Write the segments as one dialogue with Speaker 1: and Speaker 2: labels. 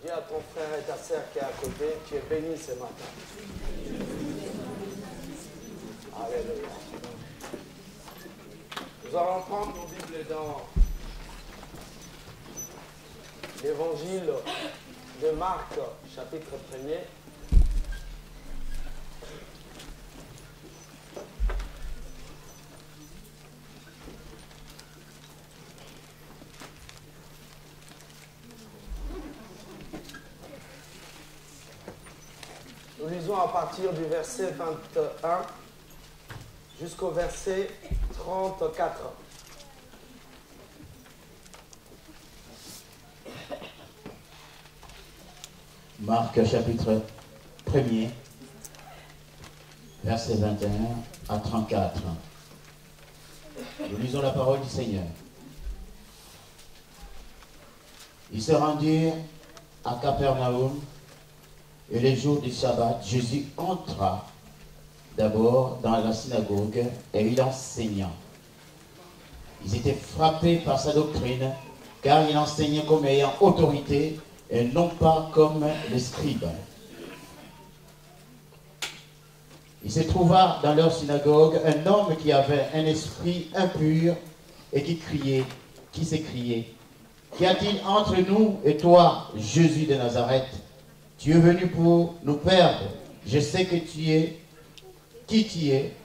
Speaker 1: Dis à ton frère et ta sœur qui est à côté, tu es béni ce matin. Alléluia. Nous allons prendre nos Bibles dans l'évangile de Marc, chapitre 1er. Nous lisons à partir du verset 21 jusqu'au verset 34.
Speaker 2: Marc chapitre 1er, verset 21 à 34. Nous lisons la parole du Seigneur. Ils se rendirent à Capernaum. Et les jours du sabbat, Jésus entra d'abord dans la synagogue et il enseigna. Ils étaient frappés par sa doctrine, car il enseignait comme ayant autorité et non pas comme les scribes. Il se trouva dans leur synagogue un homme qui avait un esprit impur et qui s'écriait, « Qu'y a-t-il entre nous et toi, Jésus de Nazareth ? Tu es venu pour nous perdre. Je sais que tu es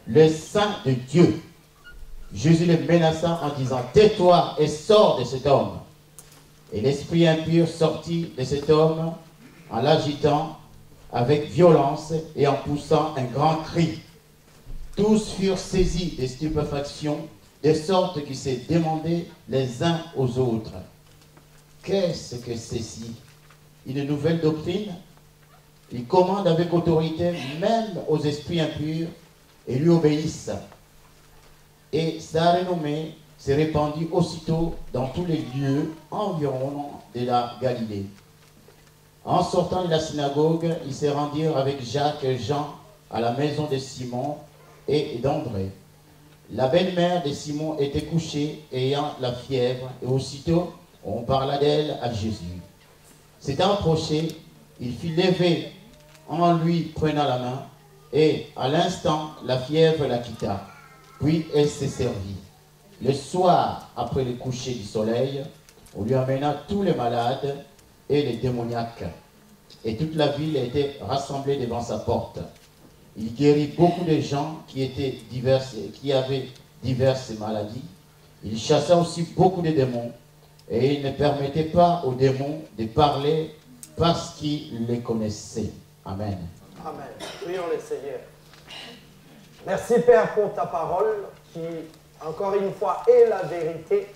Speaker 2: le Saint de Dieu. » Jésus le menaça en disant, « Tais-toi et sors de cet homme. » Et l'esprit impur sortit de cet homme en l'agitant avec violence et en poussant un grand cri. Tous furent saisis de stupéfaction, de sorte qu'ils se demandaient les uns aux autres, « Qu'est-ce que ceci ? Une nouvelle doctrine? Il commande avec autorité même aux esprits impurs et lui obéissent. » Et sa renommée s'est répandue aussitôt dans tous les lieux environnants de la Galilée. En sortant de la synagogue, ils se rendirent avec Jacques et Jean à la maison de Simon et d'André. La belle-mère de Simon était couchée, ayant la fièvre, et aussitôt on parla d'elle à Jésus. S'étant approché, il fit lever en lui prenant la main, et à l'instant la fièvre la quitta. Puis elle se servit. Le soir, après le coucher du soleil, on lui amena tous les malades et les démoniaques, et toute la ville était rassemblée devant sa porte. Il guérit beaucoup de gens qui avaient diverses maladies. Il chassa aussi beaucoup de démons, et il ne permettait pas aux démons de parler parce qu'il les connaissait. Amen.
Speaker 1: Amen. Prions le Seigneur. Merci Père pour ta parole qui, encore une fois, est la vérité.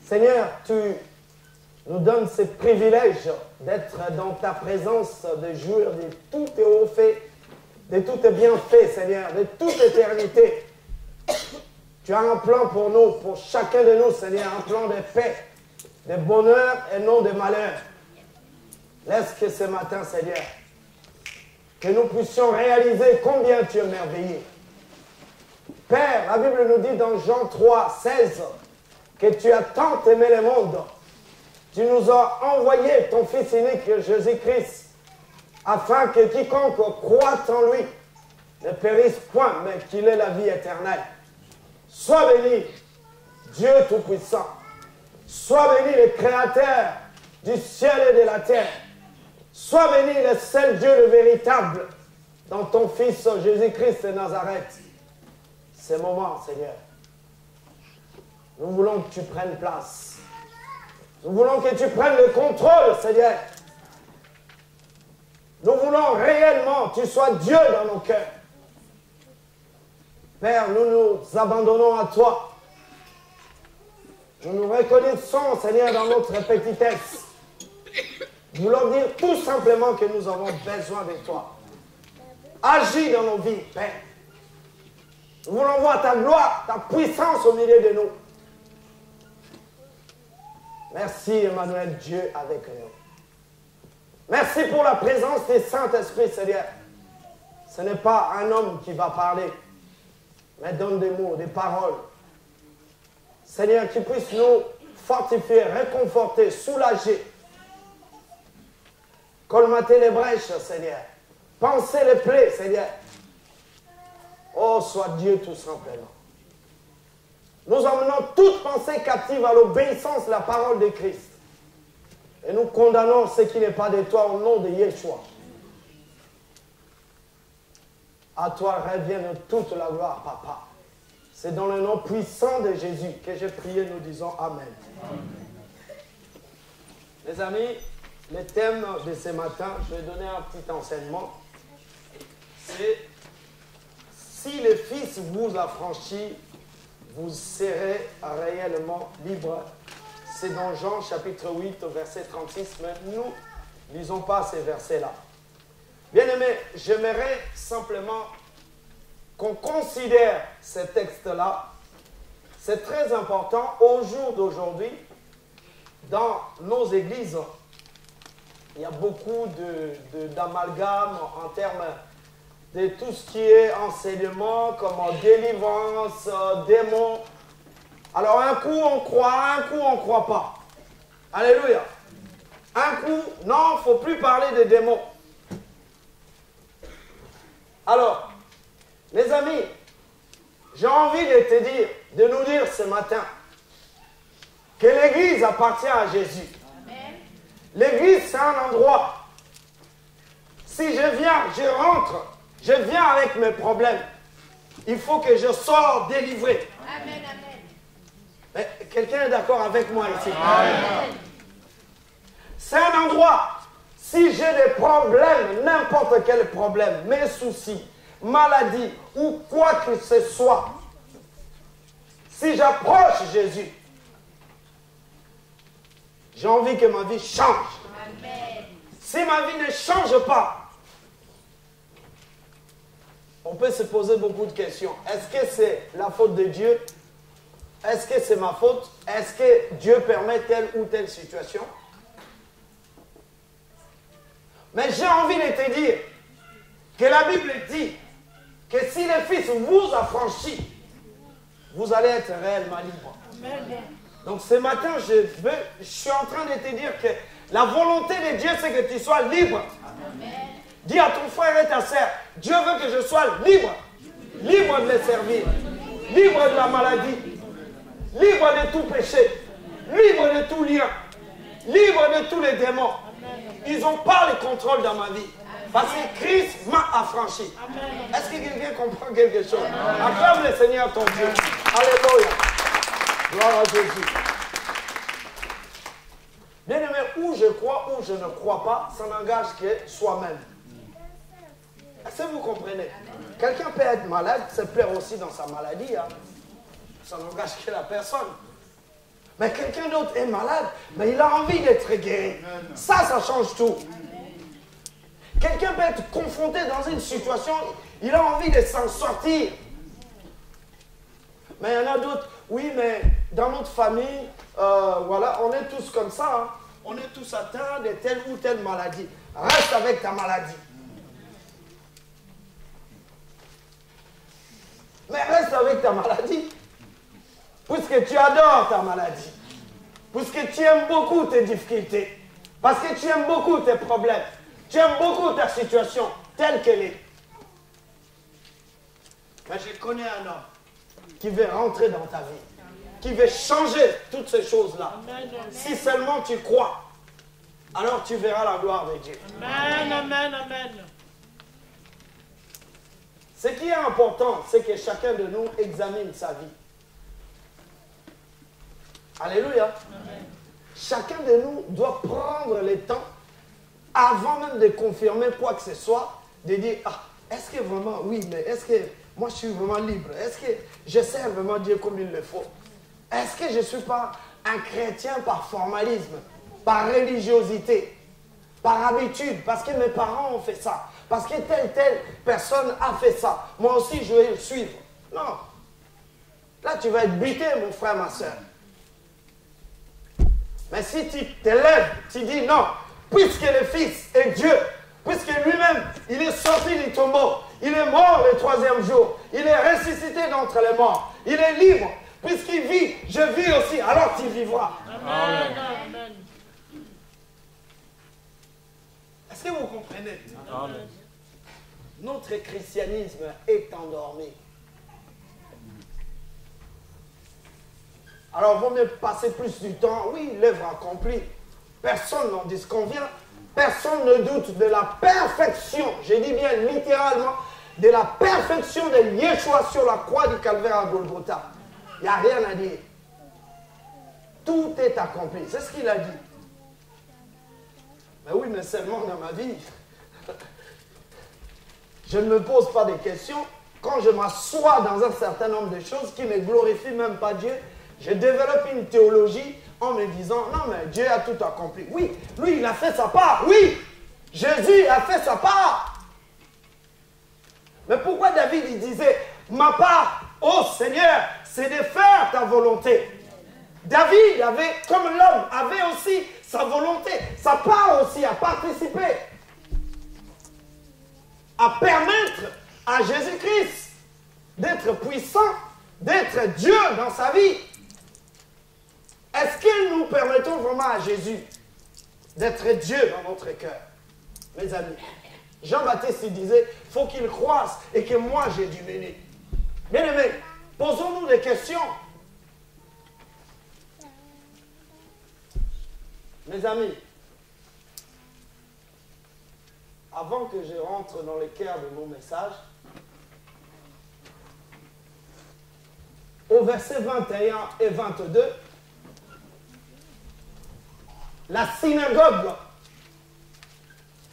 Speaker 1: Seigneur, tu nous donnes ce privilège d'être dans ta présence, de jouir de tous tes hauts faits, de tous tes bienfaits, Seigneur, de toute éternité. Tu as un plan pour nous, pour chacun de nous, Seigneur, un plan de paix, de bonheur et non de malheur. Laisse que ce matin, Seigneur, que nous puissions réaliser combien tu es merveilleux. Père, la Bible nous dit dans Jean 3, 16, que tu as tant aimé le monde. Tu nous as envoyé ton Fils unique, Jésus-Christ, afin que quiconque croit en lui ne périsse point, mais qu'il ait la vie éternelle. Sois béni, Dieu Tout-Puissant. Sois béni, le Créateur du ciel et de la terre. Sois béni, le seul Dieu, le véritable, dans ton Fils Jésus-Christ de Nazareth. Ces moments, Seigneur, nous voulons que tu prennes place. Nous voulons que tu prennes le contrôle, Seigneur. Nous voulons réellement que tu sois Dieu dans nos cœurs. Père, nous nous abandonnons à toi. Nous nous reconnaissons, Seigneur, dans notre petitesse. Nous voulons dire tout simplement que nous avons besoin de toi. Agis dans nos vies, Père. Nous voulons voir ta gloire, ta puissance au milieu de nous. Merci, Emmanuel, Dieu avec nous. Merci pour la présence des Saint-Esprit, Seigneur. Ce n'est pas un homme qui va parler, mais donne des mots, des paroles. Seigneur, qui puisse nous fortifier, réconforter, soulager. Colmater les brèches, Seigneur. Penser les plaies, Seigneur. Oh, sois Dieu tout simplement. Nous emmenons toute pensée captive à l'obéissance de la parole de Christ. Et nous condamnons ce qui n'est pas de toi au nom de Yeshua. À toi revienne toute la gloire, Papa. C'est dans le nom puissant de Jésus que j'ai prié, nous disons Amen. Amen. Les amis, le thème de ce matin, je vais donner un petit enseignement. C'est si le Fils vous affranchit, vous serez réellement libre. C'est dans Jean chapitre 8, verset 36, mais nous ne lisons pas ces versets-là. Bien-aimés, j'aimerais simplement qu'on considère ces textes-là. C'est très important au jour d'aujourd'hui, dans nos églises. Il y a beaucoup d'amalgames en termes de tout ce qui est enseignement, comme délivrance, démons. Alors un coup on croit, un coup on ne croit pas. Alléluia. Un coup, non, il ne faut plus parler de démons. Alors, les amis, j'ai envie de te dire, de nous dire ce matin, que l'Église appartient à Jésus. L'Église, c'est un endroit. Si je viens, je rentre, je viens avec mes problèmes. Il faut que je sorte délivré. Amen, amen. Quelqu'un est d'accord avec moi ici? Amen. C'est un endroit. Si j'ai des problèmes, n'importe quel problème, mes soucis, maladie ou quoi que ce soit, si j'approche Jésus, j'ai envie que ma vie change. Amen. Si ma vie ne change pas, on peut se poser beaucoup de questions. Est-ce que c'est la faute de Dieu? Est-ce que c'est ma faute? Est-ce que Dieu permet telle ou telle situation? Mais j'ai envie de te dire que la Bible dit que si le Fils vous affranchit, vous allez être réellement libre. Amen. Donc ce matin, je suis en train de te dire que la volonté de Dieu, c'est que tu sois libre. Amen. Dis à ton frère et ta sœur, Dieu veut que je sois libre. Libre de le servir. Libre de la maladie. Libre de tout péché. Libre de tout lien. Libre de tous les démons. Ils n'ont pas le contrôle dans ma vie. Parce que Christ m'a affranchi. Est-ce que quelqu'un comprend quelque chose? Acclame le Seigneur ton Dieu. Alléluia. Gloire à Jésus. Bien aimé, où je crois, où je ne crois pas, ça n'engage que soi-même. Est-ce que vous comprenez? Quelqu'un peut être malade, se plaire aussi dans sa maladie. Hein. Ça n'engage que la personne. Mais quelqu'un d'autre est malade, mais il a envie d'être guéri. Ça change tout. Quelqu'un peut être confronté dans une situation, il a envie de s'en sortir. Mais il y en a d'autres, oui, mais dans notre famille, voilà, on est tous comme ça. Hein. On est tous atteints de telle ou telle maladie. Reste avec ta maladie. Mais reste avec ta maladie. Puisque tu adores ta maladie. Puisque tu aimes beaucoup tes difficultés. Parce que tu aimes beaucoup tes problèmes. Tu aimes beaucoup ta situation telle qu'elle est. Mais je connais un homme qui veut rentrer dans ta vie. Qui veut changer toutes ces choses-là. Si seulement tu crois, alors tu verras la gloire de Dieu. Amen, amen, amen. Ce qui est important, c'est que chacun de nous examine sa vie. Alléluia. Amen. Chacun de nous doit prendre le temps, avant même de confirmer quoi que ce soit, de dire, ah, est-ce que vraiment, oui, mais est-ce que moi je suis vraiment libre? Est-ce que je sers vraiment Dieu comme il le faut? Est-ce que je ne suis pas un chrétien par formalisme, par religiosité? par habitude, parce que mes parents ont fait ça, parce que telle personne a fait ça. Moi aussi, je vais le suivre. Non. Là, tu vas être buté, mon frère, ma soeur. Mais si tu t'élèves, tu dis non, puisque le Fils est Dieu, puisque lui-même, il est sorti du tombeau, il est mort le 3e jour, il est ressuscité d'entre les morts, il est libre, puisqu'il vit, je vis aussi, alors tu vivras.
Speaker 3: Amen. Amen.
Speaker 1: Est-ce que vous comprenez?
Speaker 3: Amen.
Speaker 1: Notre christianisme est endormi. Alors, il vaut mieux passer plus du temps. Oui, l'œuvre accomplie. Personne n'en disconvient. Personne ne doute de la perfection, je dis bien littéralement, de la perfection de Yeshua sur la croix du calvaire à Golgotha. Il n'y a rien à dire. Tout est accompli. C'est ce qu'il a dit. Mais oui, mais seulement dans ma vie. Je ne me pose pas des questions. Quand je m'assois dans un certain nombre de choses qui ne glorifient même pas Dieu, je développe une théologie en me disant, non mais Dieu a tout accompli. Oui, lui il a fait sa part. Oui, Jésus a fait sa part. Mais pourquoi David il disait, ma part, ô Seigneur, c'est de faire ta volonté. David avait, comme l'homme, avait aussi sa volonté, sa part aussi à participer, à permettre à Jésus-Christ d'être puissant, d'être Dieu dans sa vie. Est-ce que nous permettons vraiment à Jésus d'être Dieu dans notre cœur? Mes amis, Jean-Baptiste il disait, il faut qu'il croisse et que moi j'ai diminué. Bien aimés, posons-nous des questions. Mes amis, avant que je rentre dans le cœur de mon message, au verset 21 et 22, la synagogue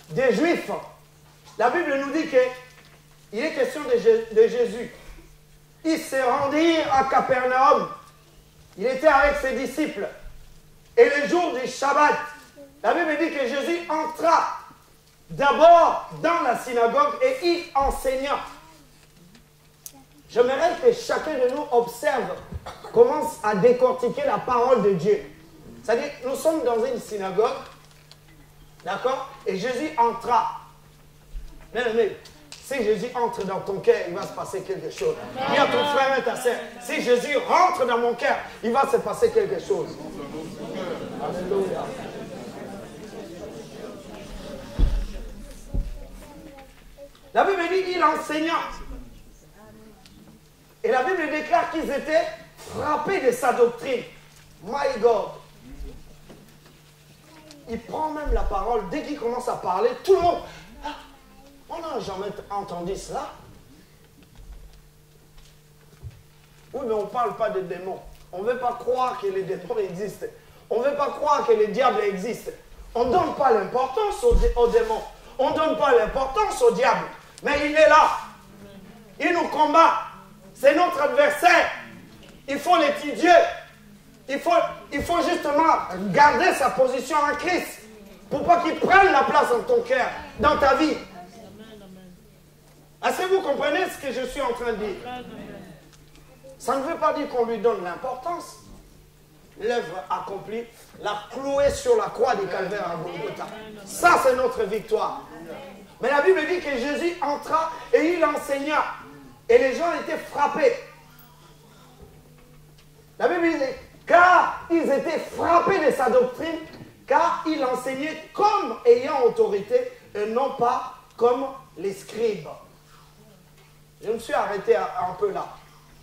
Speaker 1: des Juifs, la Bible nous dit qu'il est question de Jésus. Il s'est rendu à Capernaum. Il était avec ses disciples. Et le jour du Shabbat, la Bible dit que Jésus entra d'abord dans la synagogue et il enseigna. J'aimerais que chacun de nous observe, commence à décortiquer la parole de Dieu. C'est-à-dire, nous sommes dans une synagogue, d'accord? Et Jésus entra. Bien aimé, si Jésus entre dans ton cœur, il va se passer quelque chose. Dis à ton frère et ta sœur, si Jésus rentre dans mon cœur, il va se passer quelque chose. Alléluia. La Bible dit, il enseigna. Et la Bible déclare qu'ils étaient frappés de sa doctrine. My God. Il prend même la parole. Dès qu'il commence à parler, tout le monde... Ah, on n'a jamais entendu cela. Oui, mais on ne parle pas de démons. On ne veut pas croire que les démons existent. On ne veut pas croire que les diables existent. On ne donne pas l'importance aux démons. On ne donne pas l'importance au diable. Mais il est là. Il nous combat. C'est notre adversaire. Il faut l'étudier. Il faut justement garder sa position en Christ pour pas qu'il prenne la place dans ton cœur, dans ta vie. Est-ce que vous comprenez ce que je suis en train de dire? Ça ne veut pas dire qu'on lui donne l'importance. L'œuvre accomplie, la clouée sur la croix du calvaire à Golgotha. Ça, c'est notre victoire. Mais la Bible dit que Jésus entra et il enseigna. Et les gens étaient frappés. La Bible dit, car ils étaient frappés de sa doctrine, car il enseignait comme ayant autorité et non pas comme les scribes. Je me suis arrêté un peu là.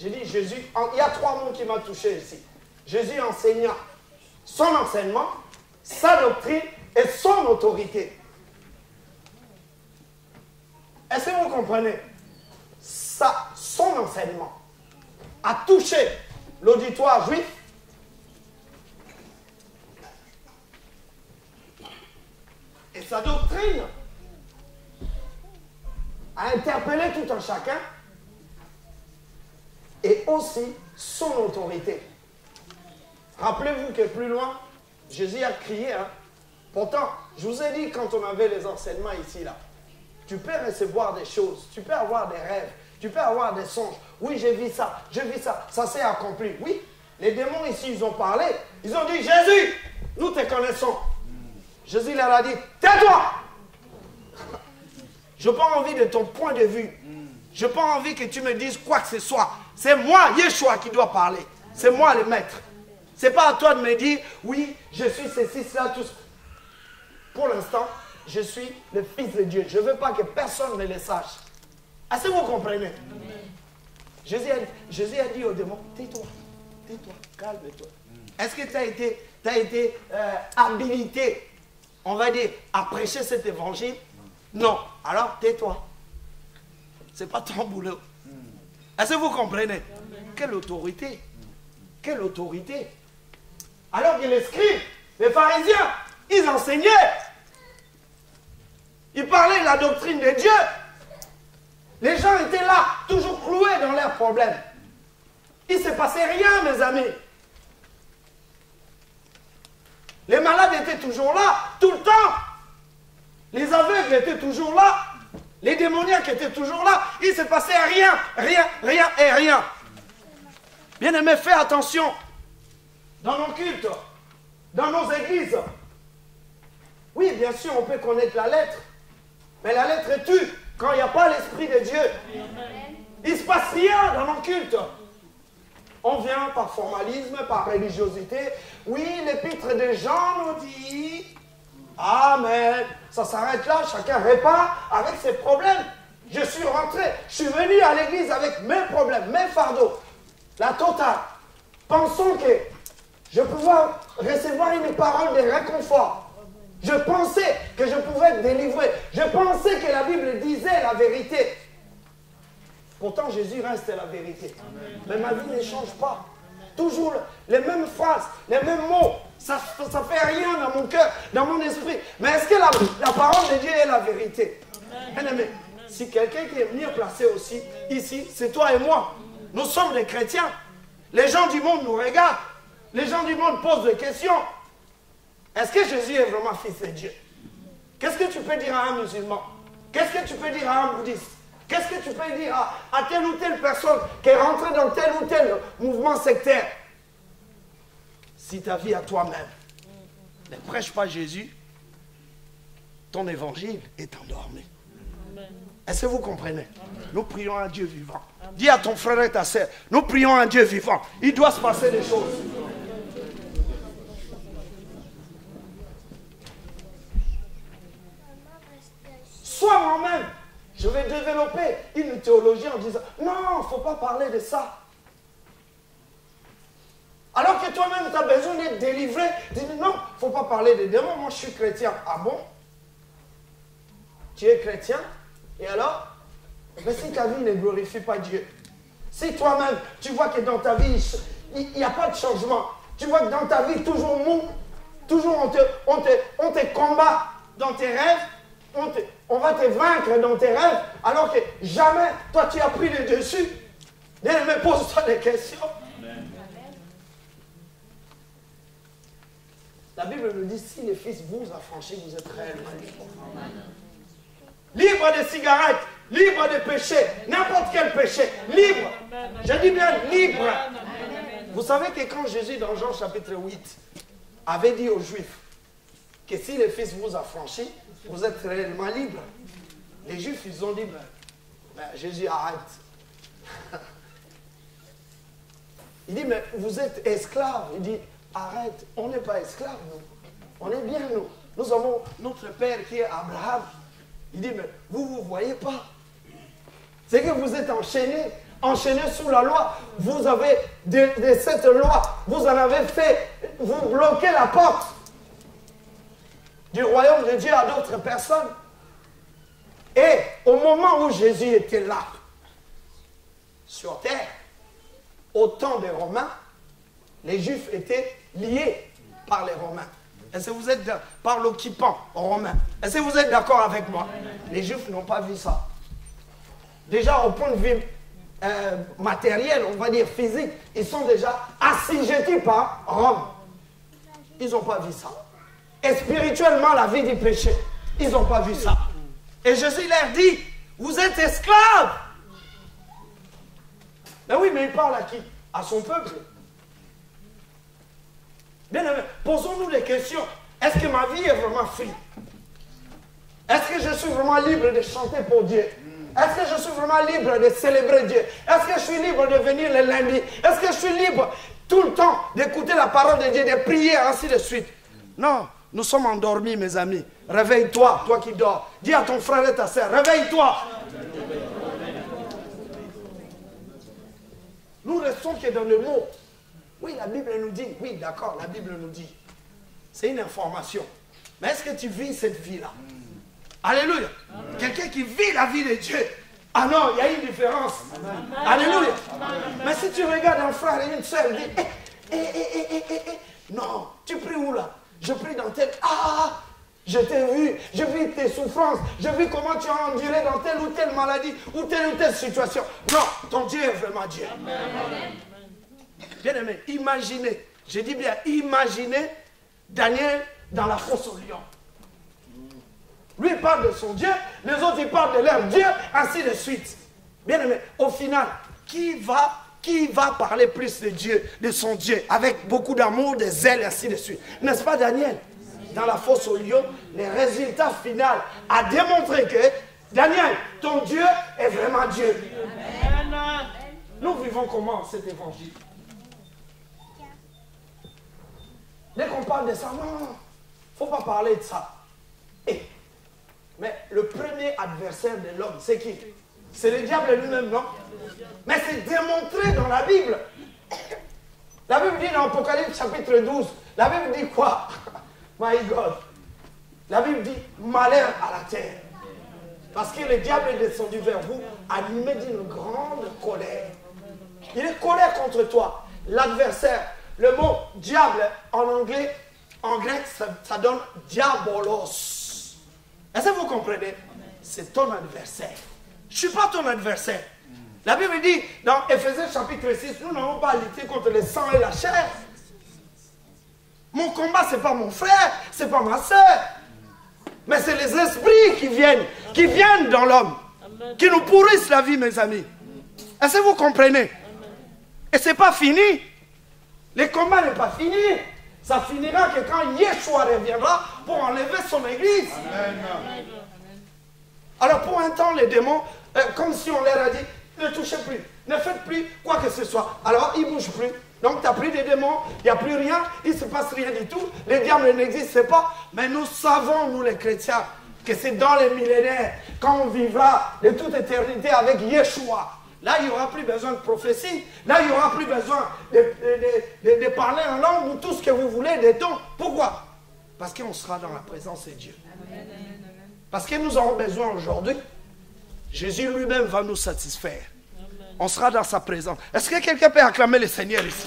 Speaker 1: J'ai dit, Jésus, il y a 3 mots qui m'ont touché ici. Jésus enseigna son enseignement, sa doctrine et son autorité. Est-ce que vous comprenez? Son enseignement a touché l'auditoire juif. Et sa doctrine a interpellé tout un chacun. Et aussi son autorité. Rappelez-vous que plus loin, Jésus a crié, hein, Pourtant, je vous ai dit quand on avait les enseignements ici, là, tu peux recevoir des choses, tu peux avoir des rêves, tu peux avoir des songes. Oui, j'ai vu ça, ça s'est accompli. Oui, les démons ici, ils ont parlé. Ils ont dit, Jésus, nous te connaissons. Jésus leur a dit, tais-toi. Je n'ai pas envie de ton point de vue. Je n'ai pas envie que tu me dises quoi que ce soit. C'est moi, Yeshua, qui dois parler. C'est moi le maître. Ce n'est pas à toi de me dire, oui, je suis ceci, cela, tout ça. Pour l'instant, je suis le Fils de Dieu. Je ne veux pas que personne ne le sache. Est-ce que vous comprenez? Jésus a dit aux démons, tais-toi, calme-toi. Est-ce que tu as été habilité, on va dire, à prêcher cet évangile? Non. Alors, tais-toi. Ce n'est pas ton boulot. Est-ce que vous comprenez? Quelle autorité? Quelle autorité? Alors que les scribes, les pharisiens, ils enseignaient. Ils parlaient de la doctrine de Dieu. Les gens étaient là, toujours cloués dans leurs problèmes. Il ne se passait rien, mes amis. Les malades étaient toujours là, tout le temps. Les aveugles étaient toujours là. Les démoniaques étaient toujours là. Il ne se passait rien, rien et rien. Bien-aimés, fais attention. Dans nos cultes, dans nos églises. Oui, bien sûr, on peut connaître la lettre. Mais la lettre tue quand il n'y a pas l'Esprit de Dieu. Il ne se passe rien dans nos cultes. On vient par formalisme, par religiosité. Oui, l'épître de Jean nous dit... Amen. Ça s'arrête là, chacun répare avec ses problèmes. Je suis rentré, je suis venu à l'église avec mes problèmes, mes fardeaux. La totale. Pensons que je pouvais recevoir une parole de réconfort. Je pensais que je pouvais être délivré. Je pensais que la Bible disait la vérité. Pourtant, Jésus reste la vérité. Amen. Mais ma vie ne change pas. Toujours les mêmes phrases, les mêmes mots. Ça ne fait rien dans mon cœur, dans mon esprit. Mais est-ce que la parole de Dieu est la vérité? Bien-aimé, si quelqu'un qui est mieux placé aussi, ici, c'est toi et moi. Nous sommes des chrétiens. Les gens du monde nous regardent. Les gens du monde posent des questions. Est-ce que Jésus est vraiment fils de Dieu? Qu'est-ce que tu peux dire à un musulman? Qu'est-ce que tu peux dire à un bouddhiste? Qu'est-ce que tu peux dire à telle ou telle personne qui est rentrée dans tel ou tel mouvement sectaire? Si ta vie à toi-même ne prêche pas Jésus, ton évangile est endormi. Est-ce que vous comprenez? Nous prions à un Dieu vivant. Dis à ton frère et ta sœur, nous prions à un Dieu vivant. Il doit se passer des choses. Soit moi-même, je vais développer une théologie en disant, non, il ne faut pas parler de ça. Alors que toi-même, tu as besoin d'être délivré. Tu dis, non, il ne faut pas parler des démons, moi je suis chrétien. Ah bon? Tu es chrétien? Et alors? Mais si ta vie ne glorifie pas Dieu, si toi-même, tu vois que dans ta vie, il n'y a pas de changement, tu vois que dans ta vie, toujours mou, toujours on te combat dans tes rêves, on va te vaincre dans tes rêves, alors que jamais, toi, tu as pris le dessus. Mais pose-toi des questions. Amen. La Bible nous dit, si le Fils vous a franchi, vous êtes réellement libre. Libre des cigarettes, libre des péchés, n'importe quel péché, libre. Je dis bien libre. Vous savez que quand Jésus, dans Jean chapitre 8, avait dit aux Juifs que si le Fils vous a franchi, vous êtes réellement libre. Les Juifs, ils ont dit, ben, Jésus, arrête. Il dit, mais vous êtes esclaves. Il dit, arrête, on n'est pas esclaves, nous. On est bien, nous. Nous avons notre Père qui est Abraham. Il dit, mais vous ne voyez pas. C'est que vous êtes enchaînés sous la loi. Vous avez, de cette loi, vous en avez fait, vous bloquez la porte du royaume de Dieu à d'autres personnes. Et au moment où Jésus était là, sur terre, au temps des Romains, les Juifs étaient liés par les Romains. Est-ce que vous êtes par l'occupant romain? Est-ce que vous êtes d'accord avec moi? Les Juifs n'ont pas vu ça. Déjà, au point de vue matériel, on va dire physique, ils sont déjà assujettis par Rome. Ils n'ont pas vu ça. et spirituellement la vie du péché. Ils n'ont pas vu ça. Et Jésus leur dit, vous êtes esclaves. Mais oui, mais il parle à qui? À son peuple. Bien aimé, posons-nous les questions. Est-ce que ma vie est vraiment free? Est-ce que je suis vraiment libre de chanter pour Dieu? Est-ce que je suis vraiment libre de célébrer Dieu? Est-ce que je suis libre de venir le lundi? Est-ce que je suis libre tout le temps d'écouter la parole de Dieu, de prier, ainsi de suite? Non, nous sommes endormis, mes amis. Réveille-toi, toi qui dors. Dis à ton frère et ta sœur, réveille-toi. Nous restons que dans le mot. Oui, la Bible nous dit. Oui, d'accord, la Bible nous dit. C'est une information. Mais est-ce que tu vis cette vie-là? Alléluia. Quelqu'un qui vit la vie de Dieu. Ah non, il y a une différence. Amen. Alléluia. Amen. Mais si tu regardes un frère et une sœur, dis, non, tu pries où là? Je prie dans tel... Ah, je t'ai vu, je vis tes souffrances, je vis comment tu as enduré dans telle ou telle maladie ou telle situation. Non, ton Dieu est vraiment Dieu. Amen. Bien aimé, imaginez, je dis bien imaginez Daniel dans la fosse au lion. Lui il parle de son Dieu, les autres ils parlent de leur Dieu, ainsi de suite. Bien aimé, au final, qui va parler plus de Dieu, de son Dieu, avec beaucoup d'amour, de zèle, ainsi de suite? N'est-ce pas Daniel? Dans la fosse au lion, le résultat final a démontré que Daniel, ton Dieu est vraiment Dieu. Amen. Nous vivons comment cet évangile? Dès qu'on parle de ça, non, il ne faut pas parler de ça. Mais le premier adversaire de l'homme, c'est qui? C'est le diable lui-même, non? Mais c'est démontré dans la Bible. La Bible dit dans Apocalypse chapitre 12, la Bible dit quoi? My God. La Bible dit malheur à la terre. Parce que le diable est descendu vers vous, animé d'une grande colère. Il est colère contre toi, l'adversaire. Le mot diable en anglais, en grec, ça donne diabolos. Est-ce que vous comprenez? C'est ton adversaire. Je ne suis pas ton adversaire. La Bible dit dans Éphésiens chapitre 6, nous n'avons pas à lutter contre le sang et la chair. Mon combat, ce n'est pas mon frère, ce n'est pas ma soeur. Mais c'est les esprits qui viennent dans l'homme, qui nous pourrissent la vie, mes amis. Est-ce que vous comprenez? Et ce n'est pas fini. Le combat n'est pas fini. Ça finira que quand Yeshua reviendra pour enlever son église. Amen. Alors pour un temps, les démons, comme si on leur a dit, ne touchez plus, ne faites plus quoi que ce soit. Alors ils ne bougent plus. Donc tu as pris des démons, il n'y a plus rien, il ne se passe rien du tout. Les diables n'existent pas. Mais nous savons, nous les chrétiens, que c'est dans les millénaires, quand on vivra de toute éternité avec Yeshua. Là, il n'y aura plus besoin de prophétie. Là, il n'y aura plus besoin de parler en langue ou tout ce que vous voulez, des dons. Pourquoi? Parce qu'on sera dans la présence de Dieu. Amen. Parce que nous aurons besoin aujourd'hui. Jésus lui-même va nous satisfaire. Amen. On sera dans sa présence. Est-ce que quelqu'un peut acclamer le Seigneur ici?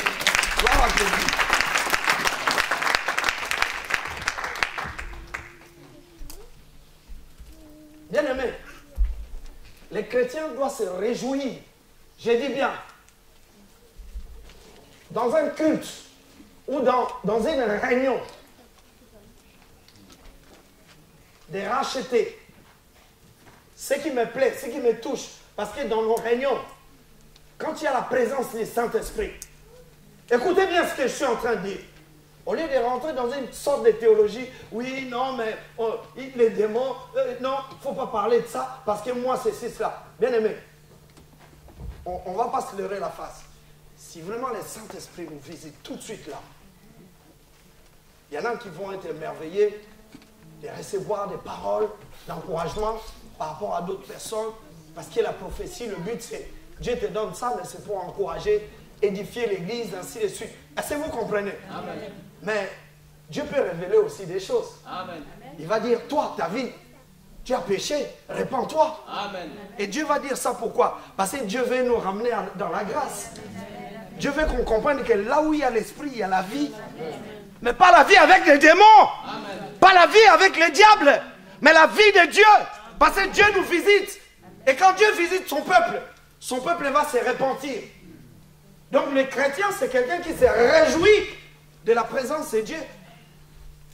Speaker 1: Gloire à Jésus. Bien aimé. Les chrétiens doivent se réjouir, je dis bien, dans un culte ou dans une réunion, de racheter ce qui me plaît, ce qui me touche. Parce que dans nos réunions, quand il y a la présence du Saint-Esprit, écoutez bien ce que je suis en train de dire. Au lieu de rentrer dans une sorte de théologie, oui, non, mais les démons, non, il ne faut pas parler de ça, parce que moi, c'est cela. Bien aimé, on ne va pas se leurrer la face. Si vraiment le Saint-Esprit nous visite tout de suite là, il y en a qui vont être émerveillés de recevoir des paroles d'encouragement par rapport à d'autres personnes, parce que la prophétie, le but c'est, Dieu te donne ça, mais c'est pour encourager, édifier l'Église, ainsi de suite. Est-ce que vous comprenez? Amen. Mais Dieu peut révéler aussi des choses. Amen. Il va dire, toi, ta vie, tu as péché, répands-toi. Amen. Et Dieu va dire ça pourquoi? Parce que Dieu veut nous ramener dans la grâce. Dieu veut qu'on comprenne que là où il y a l'esprit, il y a la vie. Mais pas la vie avec les démons. Amen. Pas la vie avec les diables. Mais la vie de Dieu. Parce que Dieu nous visite. Et quand Dieu visite son peuple va se repentir. Donc le chrétien, c'est quelqu'un qui se réjouit de la présence de Dieu.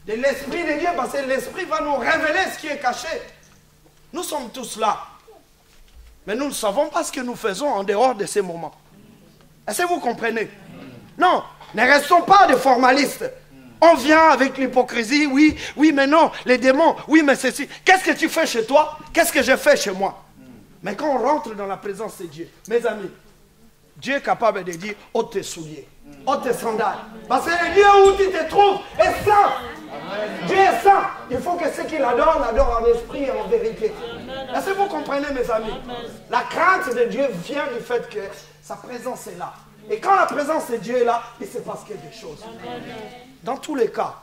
Speaker 1: de l'Esprit de Dieu, parce que l'Esprit va nous révéler ce qui est caché. Nous sommes tous là. Mais nous ne savons pas ce que nous faisons en dehors de ces moments. Est-ce que vous comprenez? Non, ne restons pas des formalistes. On vient avec l'hypocrisie, oui, oui, mais non, les démons, oui, mais ceci. Qu'est-ce que tu fais chez toi? Qu'est-ce que je fais chez moi? Mais quand on rentre dans la présence de Dieu, mes amis, Dieu est capable de dire, ôte tes souliers, ôte tes sandales. Parce que le Dieu où tu te trouves est saint. Dieu est saint. Il faut que ceux qui l'adorent, l'adorent en esprit et en vérité. Est-ce que vous comprenez, mes amis? La crainte de Dieu vient du fait que sa présence est là. Et quand la présence de Dieu est là, il se passe quelque chose. Dans tous les cas,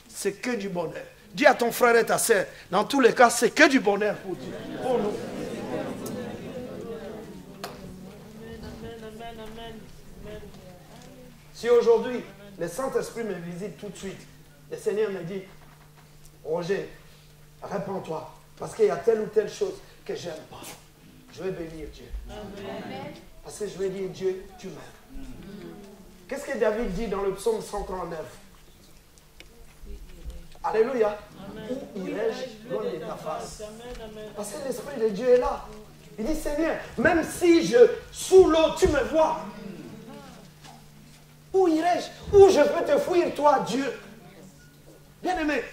Speaker 1: c'est que du bonheur. Dis à ton frère et ta sœur, dans tous les cas, c'est que du bonheur pour Dieu, pour nous. Si aujourd'hui, le Saint-Esprit me visite tout de suite, le Seigneur me dit, Roger, répands-toi, parce qu'il y a telle ou telle chose que j'aime pas. Je vais bénir Dieu. Amen. Parce que je vais dire, Dieu, tu m'aimes. Qu'est-ce que David dit dans le psaume 139? Alléluia. Où irai-je loin de ta face? Parce que l'Esprit de Dieu est là. Il dit, Seigneur, même si sous l'eau, tu me vois. Où irai-je? Où je peux te fuir, toi, Dieu? Bien-aimé,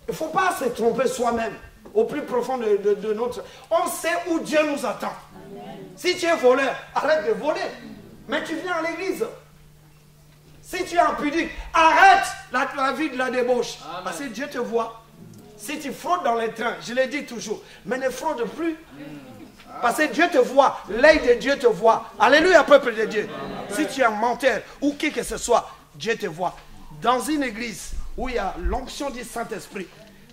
Speaker 1: il ne faut pas se tromper soi-même au plus profond de notre... On sait où Dieu nous attend. Si tu es voleur, arrête de voler. Mais tu viens à l'église. Si tu es impudique, arrête la vie de la débauche. Amen. Parce que Dieu te voit. Si tu fraudes dans les trains, je l'ai dit toujours, mais ne fraude plus. Parce que Dieu te voit, l'œil de Dieu te voit. Alléluia, peuple de Dieu. Amen. Si tu es un menteur ou qui que ce soit, Dieu te voit. Dans une église où il y a l'onction du Saint-Esprit,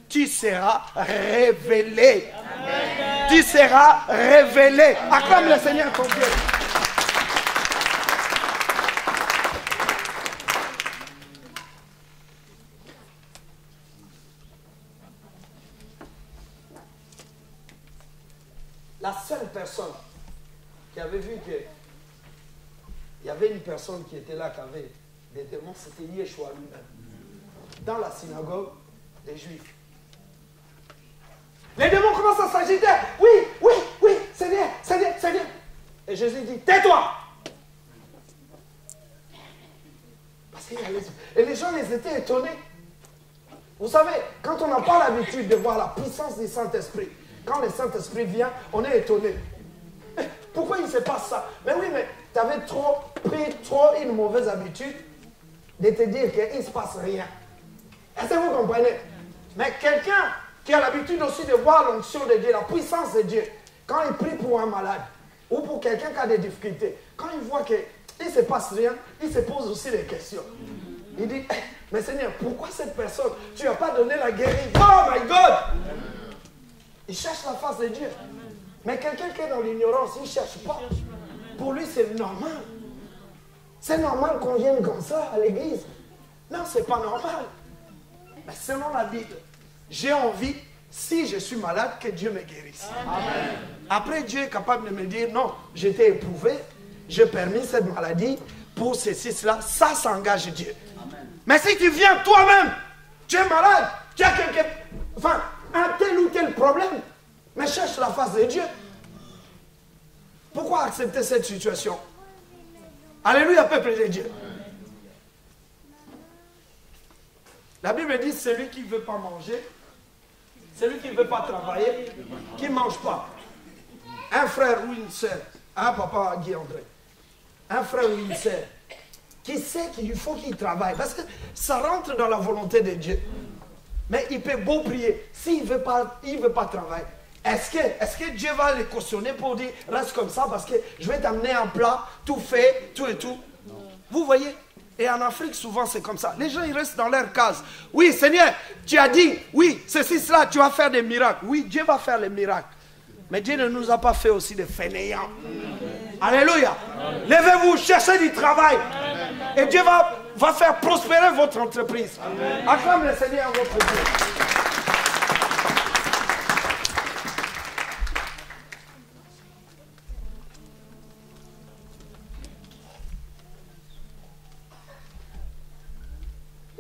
Speaker 1: tu seras révélé. Amen. Tu seras révélé. Acclame le Seigneur ton Dieu. La seule personne qui avait vu que il y avait une personne qui était là qui avait des démons, c'était Yeshua lui-même. Dans la synagogue des Juifs. Les démons commencent à s'agiter. Oui, oui, oui, c'est bien, c'est bien, c'est bien. Et Jésus dit, tais-toi. Parce qu'il y a et les gens, ils étaient étonnés. Vous savez, quand on n'a pas l'habitude de voir la puissance du Saint-Esprit, quand le Saint-Esprit vient, on est étonné. Pourquoi il se passe ça? Mais oui, mais tu avais pris une mauvaise habitude de te dire qu'il ne se passe rien. Est-ce que vous comprenez? Mais quelqu'un qui a l'habitude aussi de voir l'onction de Dieu, la puissance de Dieu, quand il prie pour un malade ou pour quelqu'un qui a des difficultés, quand il voit qu'il ne se passe rien, il se pose aussi des questions. Il dit, mais Seigneur, pourquoi cette personne, tu n'as pas donné la guérison? Oh my God! Il cherche la face de Dieu. Mais quelqu'un qui est dans l'ignorance, il ne cherche pas. Pour lui, c'est normal. C'est normal qu'on vienne comme ça à l'église. Non, ce n'est pas normal. Mais selon la Bible, j'ai envie, si je suis malade, que Dieu me guérisse. Amen. Après, Dieu est capable de me dire, non, j'étais éprouvé, j'ai permis cette maladie pour ceci, cela. Ça engage Dieu. Amen. Mais si tu viens toi-même, tu es malade, tu as un tel ou tel problème, mais cherche la face de Dieu. Pourquoi accepter cette situation? Alléluia, peuple de Dieu. La Bible dit, celui qui ne veut pas manger, celui qui ne veut pas travailler, qui ne mange pas. Un frère ou une sœur, un papa Guy André, un frère ou une sœur, qui sait qu'il faut qu'il travaille, parce que ça rentre dans la volonté de Dieu. Mais il peut beau prier, s'il ne veut pas travailler, est-ce que Dieu va les cautionner pour dire, reste comme ça, parce que je vais t'amener un plat, tout fait, tout et tout. Vous voyez? Et en Afrique, souvent, c'est comme ça. Les gens, ils restent dans leur case. Oui, Seigneur, tu as dit, oui, ceci, cela, tu vas faire des miracles. Oui, Dieu va faire les miracles. Mais Dieu ne nous a pas fait aussi des fainéants. Alléluia. Levez-vous, cherchez du travail. Et Dieu va faire prospérer votre entreprise. Acclame le Seigneur, votre Dieu.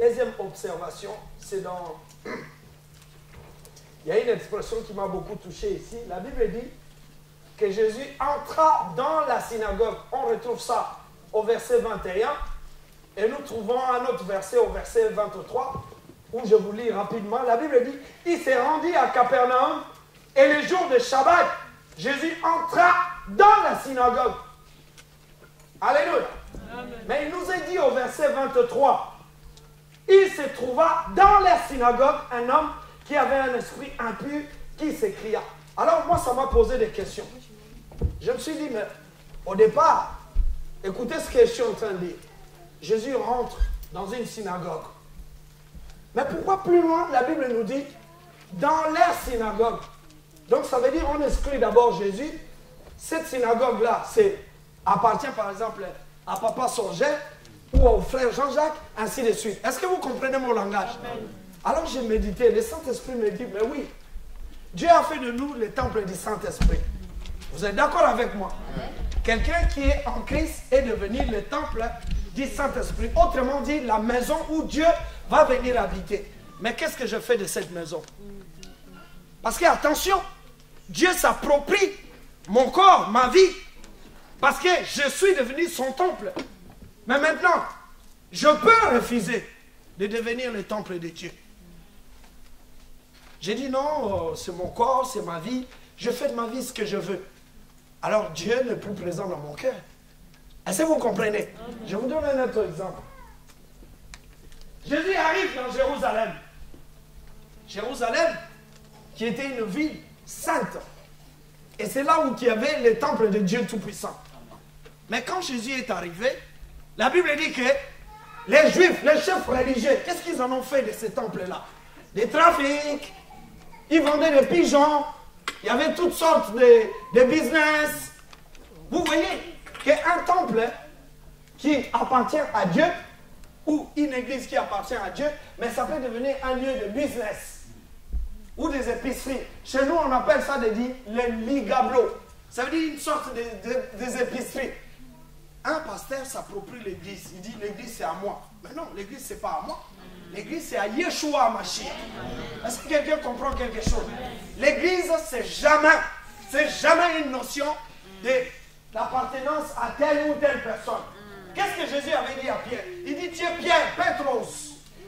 Speaker 1: Deuxième observation, c'est dans... Il y a une expression qui m'a beaucoup touché ici. La Bible dit que Jésus entra dans la synagogue. On retrouve ça au verset 21. Et nous trouvons un autre verset au verset 23, où je vous lis rapidement. La Bible dit, il s'est rendu à Capernaum, et le jour de Shabbat, Jésus entra dans la synagogue. Alléluia. Amen. Mais il nous est dit au verset 23, il se trouva dans la synagogue un homme qui avait un esprit impur qui s'écria. Alors moi, ça m'a posé des questions. Je me suis dit, mais au départ, écoutez ce que je suis en train de dire. Jésus rentre dans une synagogue. Mais pourquoi plus loin, la Bible nous dit, dans leur synagogue. Donc ça veut dire, on exclut d'abord Jésus. Cette synagogue-là, appartient par exemple à Papa Sorget ou au frère Jean-Jacques, ainsi de suite. Est-ce que vous comprenez mon langage? Amen. Alors j'ai médité, le Saint-Esprit me dit, mais oui, Dieu a fait de nous le temple du Saint-Esprit. Vous êtes d'accord avec moi? Quelqu'un qui est en Christ est devenu le temple du Saint-Esprit. Autrement dit, la maison où Dieu va venir habiter. Mais qu'est-ce que je fais de cette maison? Parce que, attention, Dieu s'approprie mon corps, ma vie, parce que je suis devenu son temple. Mais maintenant, je peux refuser de devenir le temple de Dieu. J'ai dit non, c'est mon corps, c'est ma vie, je fais de ma vie ce que je veux. Alors Dieu n'est plus présent dans mon cœur. Est-ce que vous comprenez? Je vous donne un autre exemple. Jésus arrive dans Jérusalem. Jérusalem, qui était une ville sainte. Et c'est là où il y avait le temple de Dieu Tout-Puissant. Mais quand Jésus est arrivé, la Bible dit que les Juifs, les chefs religieux, qu'est-ce qu'ils en ont fait de ces temples-là? Des trafics, ils vendaient des pigeons, il y avait toutes sortes de business. Vous voyez qu'un temple qui appartient à Dieu, ou une église qui appartient à Dieu, mais ça peut devenir un lieu de business, ou des épiceries. Chez nous, on appelle ça les ligablos. Ça veut dire une sorte des épiceries. Un pasteur s'approprie l'église. Il dit, l'église c'est à moi. Mais non, l'église c'est pas à moi. L'église c'est à Yeshua HaMashiach. Est-ce que quelqu'un comprend quelque chose? L'église c'est jamais une notion d'appartenance à telle ou telle personne. Qu'est-ce que Jésus avait dit à Pierre? Il dit, tu es Pierre, Pétros.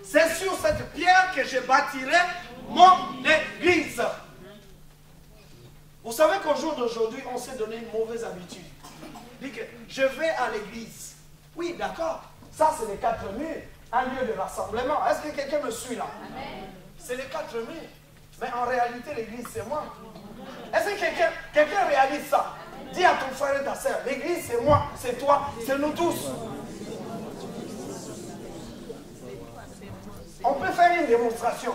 Speaker 1: C'est sur cette pierre que je bâtirai mon église. Vous savez qu'au jour d'aujourd'hui, on s'est donné une mauvaise habitude. Dit que je vais à l'église. Oui, d'accord. Ça, c'est les 4 murs, un lieu de rassemblement. Est-ce que quelqu'un me suit là? C'est les 4 murs. Mais en réalité, l'église, c'est moi. Est-ce que quelqu'un réalise ça? Dis à ton frère et ta soeur, l'église, c'est moi, c'est toi, c'est nous tous. On peut faire une démonstration.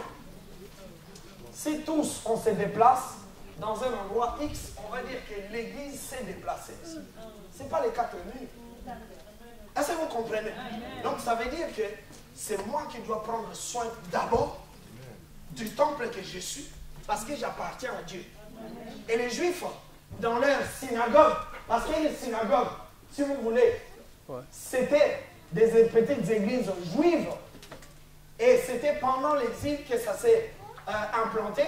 Speaker 1: Si tous, on se déplace dans un endroit X, on va dire que l'église s'est déplacée. Ce n'est pas les 4 murs. Est-ce que vous comprenez? Donc ça veut dire que c'est moi qui dois prendre soin d'abord du temple que je suis, parce que j'appartiens à Dieu. Et les Juifs, dans leur synagogue, parce qu'il y a une synagogue, si vous voulez, c'était des petites églises juives. Et c'était pendant l'exil que ça s'est implanté.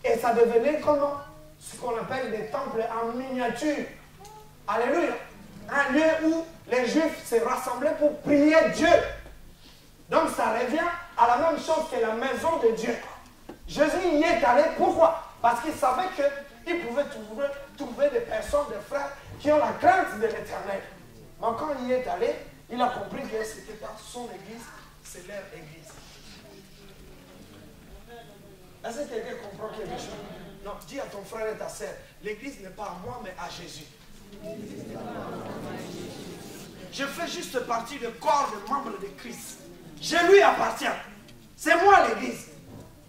Speaker 1: Et ça devenait comment? Ce qu'on appelle des temples en miniature. Alléluia. Un lieu où les Juifs se rassemblaient pour prier Dieu. Donc ça revient à la même chose que la maison de Dieu. Jésus y est allé. Pourquoi? Parce qu'il savait qu'il pouvait trouver des personnes, des frères qui ont la crainte de l'Éternel. Mais quand il y est allé, il a compris que ce n'était pas son église, c'est leur église. Est-ce que quelqu'un comprend quelque chose? Non, dis à ton frère et ta sœur, l'église n'est pas à moi, mais à Jésus. Je fais juste partie du corps de membre de Christ. Je lui appartiens. C'est moi l'église.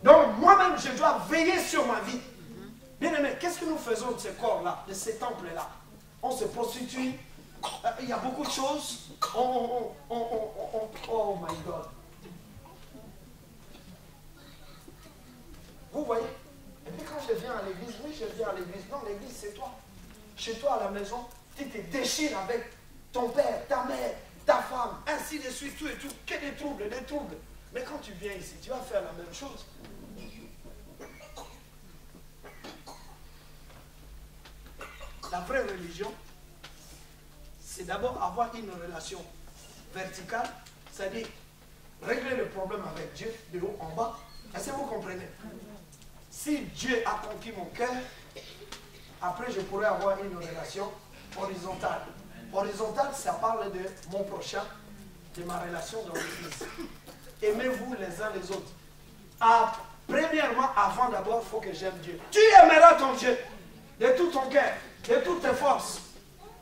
Speaker 1: Donc moi-même, je dois veiller sur ma vie. Bien aimé, qu'est-ce que nous faisons de ce corps-là, de ces temples-là? On se prostitue. Il y a beaucoup de choses. Oh my God. Vous voyez? Et puis quand je viens à l'église, oui, je viens à l'église. Non, l'église, c'est toi. Chez toi, à la maison, tu te déchires avec ton père, ta mère, ta femme, ainsi de suite, tout et tout. Que des troubles, des troubles.
Speaker 3: Mais quand tu viens ici, tu vas faire la même chose. La vraie religion, c'est d'abord avoir une relation verticale, c'est-à-dire régler le problème avec Dieu de haut en bas. Est-ce que vous comprenez? Si Dieu a conquis mon cœur, après je pourrais avoir une relation horizontale. Horizontale, ça parle de mon prochain, de ma relation dans l'église. Aimez-vous les uns les autres. Premièrement, avant d'abord, il faut que j'aime Dieu. Tu aimeras ton Dieu de tout ton cœur, de toutes tes forces,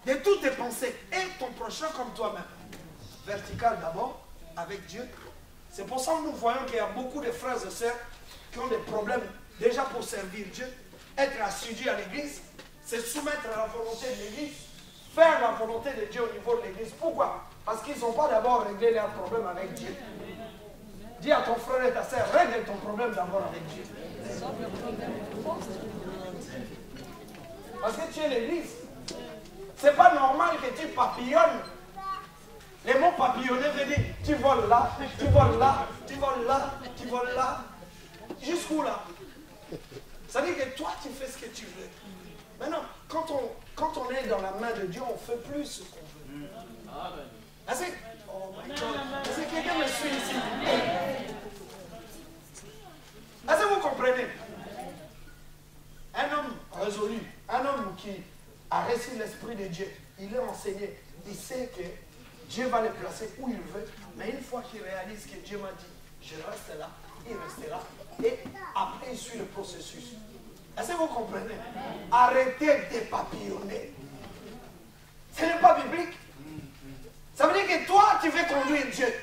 Speaker 3: de toutes tes pensées et ton prochain comme toi-même. Vertical d'abord, avec Dieu. C'est pour ça que nous voyons qu'il y a beaucoup de frères et sœurs qui ont des problèmes déjà pour servir Dieu. Être assidu à l'église, c'est soumettre à la volonté de l'église, faire la volonté de Dieu au niveau de l'église. Pourquoi? Parce qu'ils n'ont pas d'abord réglé leurs problèmes avec Dieu. Dis à ton frère et ta sœur, règle ton problème d'abord avec Dieu. Parce que tu es l'église. C'est pas normal que tu papillonnes. Les mots papillonner veut dire tu voles là, tu voles là, tu voles là, tu voles là. Jusqu'où là? Ça veut dire que toi tu fais ce que tu veux. Maintenant, quand on est dans la main de Dieu, on ne fait plus ce qu'on veut. Est-ce que, oh my God, est-ce que quelqu'un me suit ici? Est-ce que vous comprenez? Un homme résolu, un homme qui a reçu l'Esprit de Dieu, il est enseigné, il sait que Dieu va le placer où il veut, mais une fois qu'il réalise que Dieu m'a dit, je reste là, il restera, et après il suit le processus. Est-ce que vous comprenez? Arrêtez de papillonner. Ce n'est pas biblique. Ça veut dire que toi, tu veux conduire Dieu.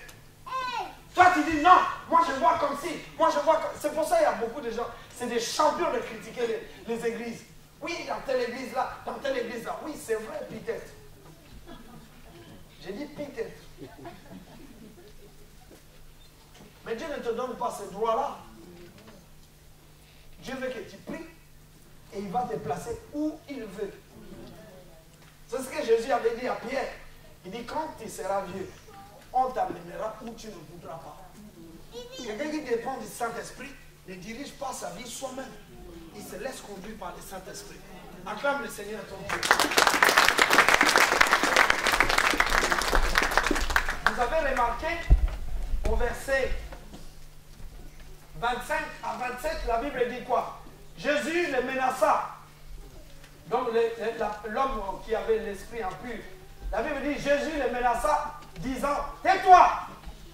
Speaker 3: Toi, tu dis non, moi je vois comme si, moi je vois comme... C'est pour ça qu'il y a beaucoup de gens, c'est des champions de critiquer les églises. Oui, dans telle église là, dans telle église là. Oui, c'est vrai, peut-être. J'ai dit peut-être. Mais Dieu ne te donne pas ce droit-là. Dieu veut que tu pries et il va te placer où il veut. C'est ce que Jésus avait dit à Pierre. Il dit, quand tu seras vieux, on t'amènera où tu ne voudras pas. Quelqu'un qui dépend du Saint-Esprit ne dirige pas sa vie soi-même. Il se laisse conduire par le Saint-Esprit. Acclame le Seigneur ton Dieu. Vous avez remarqué, au verset 25 à 27, la Bible dit quoi? Jésus les menaça. Donc l'homme qui avait l'esprit impur. La Bible dit, Jésus les menaça, disant, tais-toi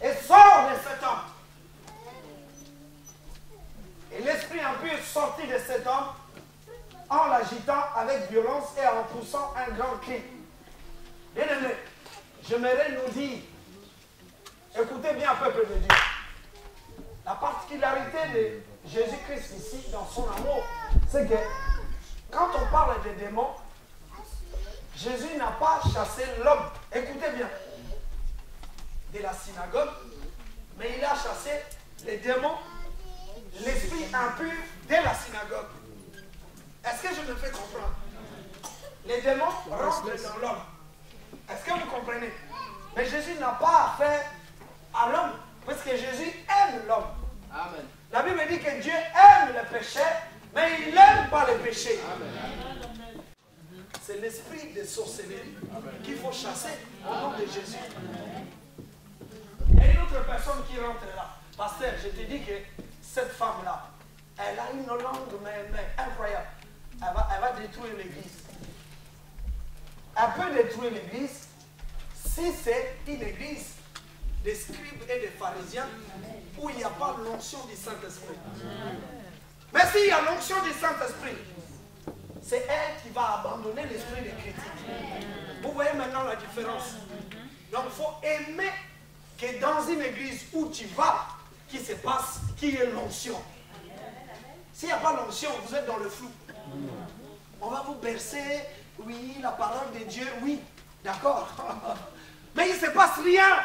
Speaker 3: et sors de cet homme. Et l'esprit impur sortit de cet homme en l'agitant avec violence et en poussant un grand cri. Bien-aimés, j'aimerais nous dire, écoutez bien, peuple de Dieu, la particularité de Jésus-Christ ici, dans son amour, c'est que quand on parle des démons, Jésus n'a pas chassé l'homme, écoutez bien, de la synagogue, mais il a chassé les démons, l'esprit impur de la synagogue. Est-ce que je me fais comprendre? Les démons rentrent dans l'homme. Est-ce que vous comprenez? Mais Jésus n'a pas affaire à l'homme, parce que Jésus aime l'homme. Amen. La Bible dit que Dieu aime le péché, mais il n'aime pas le péché. C'est l'esprit de sorcellerie qu'il faut chasser au nom de Jésus. Il y a une autre personne qui rentre là. Pasteur, je te dis que cette femme-là, elle a une langue mais incroyable. Elle va détruire l'église. Elle peut détruire l'église si c'est une église des scribes et des pharisiens où il n'y a pas l'onction du Saint-Esprit. Mais s'il y a l'onction du Saint-Esprit, c'est elle qui va abandonner l'esprit des critiques. Vous voyez maintenant la différence. Donc il faut aimer que dans une église où tu vas, qui se passe, qui est l'onction. S'il n'y a pas l'onction, vous êtes dans le flou. On va vous bercer, oui, la parole de Dieu, oui, d'accord. Mais il ne se passe rien.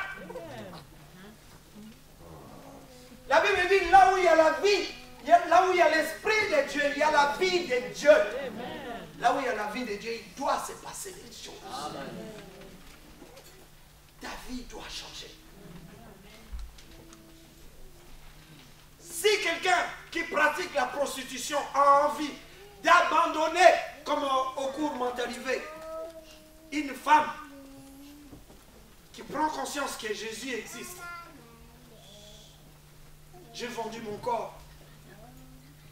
Speaker 3: La Bible dit, là où il y a la vie, là où il y a l'esprit de Dieu, il y a la vie de Dieu. Là où il y a la vie de Dieu, il doit se passer des choses. Ta vie doit changer. Si quelqu'un qui pratique la prostitution a envie d'abandonner, comme au cours m'est arrivé, une femme qui prend conscience que Jésus existe. J'ai vendu mon corps.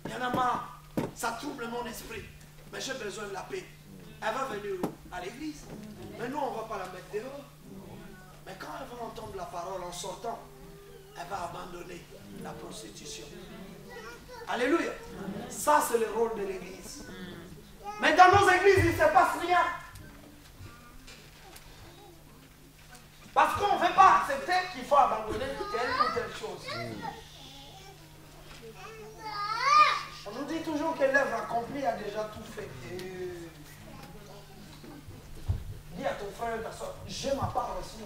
Speaker 3: Il y en a marre. Ça trouble mon esprit. Mais j'ai besoin de la paix. Elle va venir à l'église. Mais nous, on ne va pas la mettre dehors. Mais quand elle va entendre la parole en sortant, elle va abandonner la prostitution. Alléluia. Ça, c'est le rôle de l'église. Mais dans nos églises, il ne se passe rien. Parce qu'on ne veut pas accepter qu'il faut abandonner telle ou telle chose. On nous dit toujours que l'œuvre accomplie a déjà tout fait. Dis à ton frère et ta soeur, j'ai ma part aussi.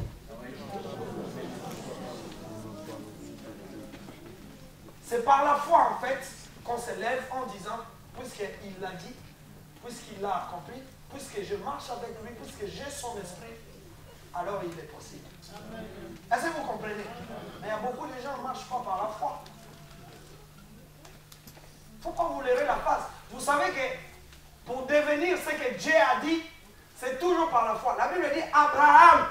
Speaker 3: C'est par la foi en fait qu'on se lève en disant, puisqu'il l'a dit, puisqu'il l'a accompli, puisque je marche avec lui, puisque j'ai son esprit, alors il est possible. Est-ce que vous comprenez? Mais il y a beaucoup de gens qui ne marchent pas par la foi. Il ne faut pas vous leurrer la face. Vous savez que pour devenir ce que Dieu a dit, c'est toujours par la foi. La Bible dit Abraham,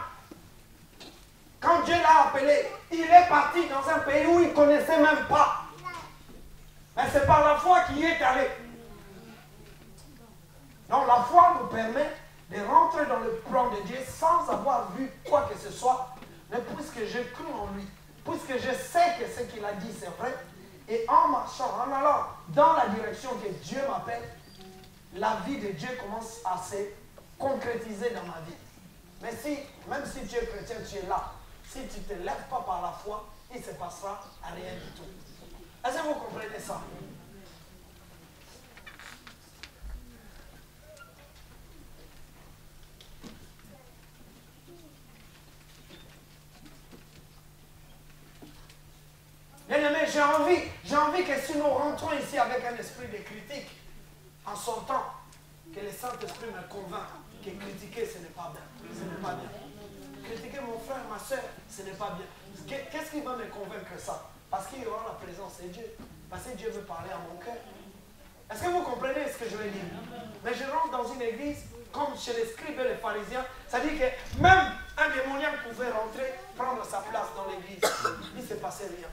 Speaker 3: quand Dieu l'a appelé, il est parti dans un pays où il ne connaissait même pas. Mais c'est par la foi qu'il y est allé. Donc la foi nous permet de rentrer dans le plan de Dieu sans avoir vu quoi que ce soit. Mais puisque je cru en lui, puisque je sais que ce qu'il a dit c'est vrai, et en marchant, en allant dans la direction que Dieu m'appelle, la vie de Dieu commence à se concrétiser dans ma vie. Mais si, même si tu es chrétien, tu es là, si tu ne te lèves pas par la foi, il ne se passera rien du tout. Est-ce que vous comprenez ça? Bien-aimé, j'ai envie que si nous rentrons ici avec un esprit de critique, en sortant, que le Saint-Esprit me convainc que critiquer, ce n'est pas bien. Ce n'est pas bien. Critiquer mon frère, ma soeur, ce n'est pas bien. Qu'est-ce qui va me convaincre ça? Parce qu'il y aura la présence de Dieu. Parce que Dieu veut parler à mon cœur. Est-ce que vous comprenez ce que je veux dire? Mais je rentre dans une église, comme chez les scribes et les pharisiens, ça dit que même un démoniaque pouvait rentrer, prendre sa place dans l'église. Il ne s'est passé rien.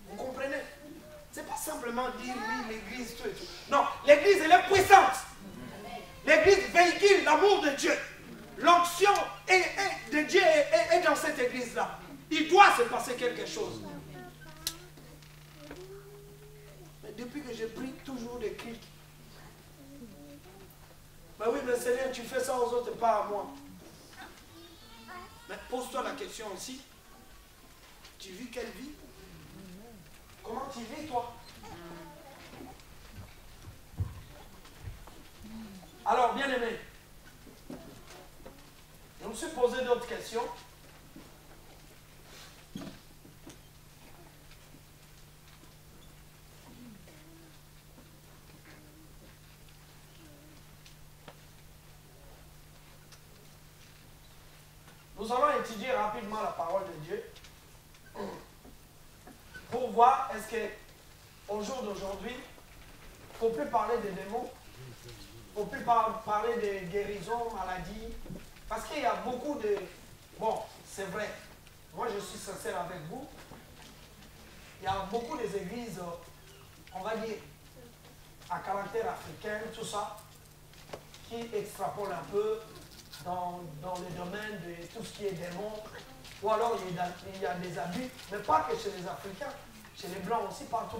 Speaker 3: Vous comprenez? Ce n'est pas simplement dire oui, l'église, tout et tout. Non, l'église, elle est puissante. L'église véhicule l'amour de Dieu. L'onction de Dieu est dans cette église-là. Il doit se passer quelque chose. Mais depuis que je prie, toujours des cris. Ben oui, mais Seigneur, tu fais ça aux autres et pas à moi. Mais pose-toi la question aussi. Tu vis quelle vie? Comment tu vis, toi? Alors, bien aimé, je me suis posé d'autres questions. Nous allons étudier rapidement la parole de Dieu pour voir est-ce qu'au jour d'aujourd'hui, il ne faut plus parler des démons, il ne faut plus parler de guérison, maladie, parce qu'il y a beaucoup de... Bon, c'est vrai, moi je suis sincère avec vous, il y a beaucoup des églises, on va dire, à caractère africain, tout ça, qui extrapolent un peu dans le domaine de tout ce qui est démon, ou alors il y a des abus, mais pas que chez les Africains, chez les Blancs aussi, partout.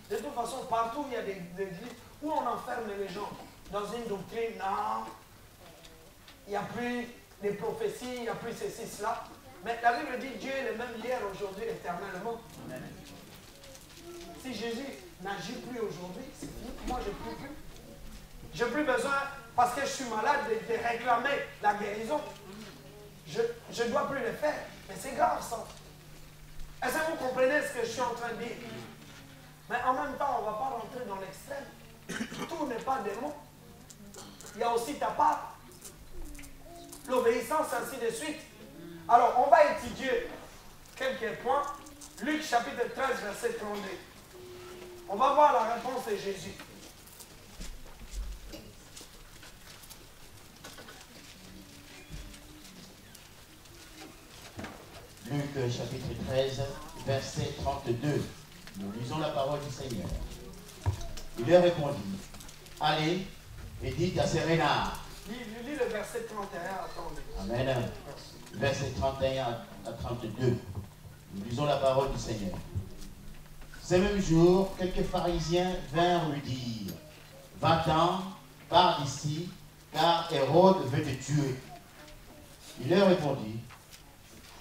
Speaker 3: De toute façon, partout il y a des églises où on enferme les gens dans une doctrine, non, il n'y a plus les prophéties, il n'y a plus ceci, cela. Mais la Bible dit Dieu est le même hier, aujourd'hui, éternellement. Amen. Si Jésus n'agit plus aujourd'hui, c'est fini. Moi, je ne peux plus. Je n'ai plus besoin, parce que je suis malade, de réclamer la guérison. Je ne dois plus le faire. Mais c'est grave, ça. Est-ce que vous comprenez ce que je suis en train de dire? Mais en même temps, on ne va pas rentrer dans l'extrême. Tout n'est pas démon. Il y a aussi ta part. L'obéissance, ainsi de suite. Alors, on va étudier quelques points Luc chapitre 13, verset 32. On va voir la réponse de Jésus.
Speaker 2: Luc chapitre 13, verset 32. Nous lisons la parole du Seigneur. Il leur répondit, allez et dites à ces renards.
Speaker 3: Lis le verset 31, attendez.
Speaker 2: Amen. Verset 31 à 32. Nous lisons la parole du Seigneur. Ce même jour, quelques pharisiens vinrent lui dire, va-t'en, pars d'ici, car Hérode veut te tuer. Il leur répondit,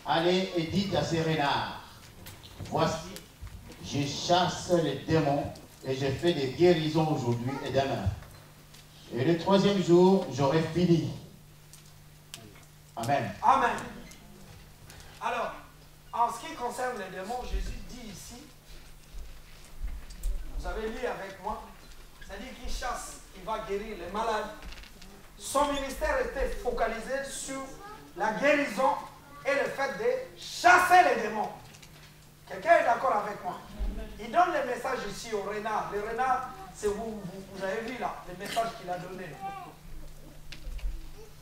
Speaker 2: allez et dites à ces renards, voici, je chasse les démons et je fais des guérisons aujourd'hui et demain. Et le troisième jour, j'aurai fini. Amen.
Speaker 3: Amen. Alors, en ce qui concerne les démons, Jésus dit ici, vous avez lu avec moi, c'est-à-dire qu'il chasse, il va guérir les malades. Son ministère était focalisé sur la guérison et le fait de chasser les démons. Quelqu'un est d'accord avec moi? Il donne le message ici au renard. Le renard, c'est vous avez vu là, le message qu'il a donné.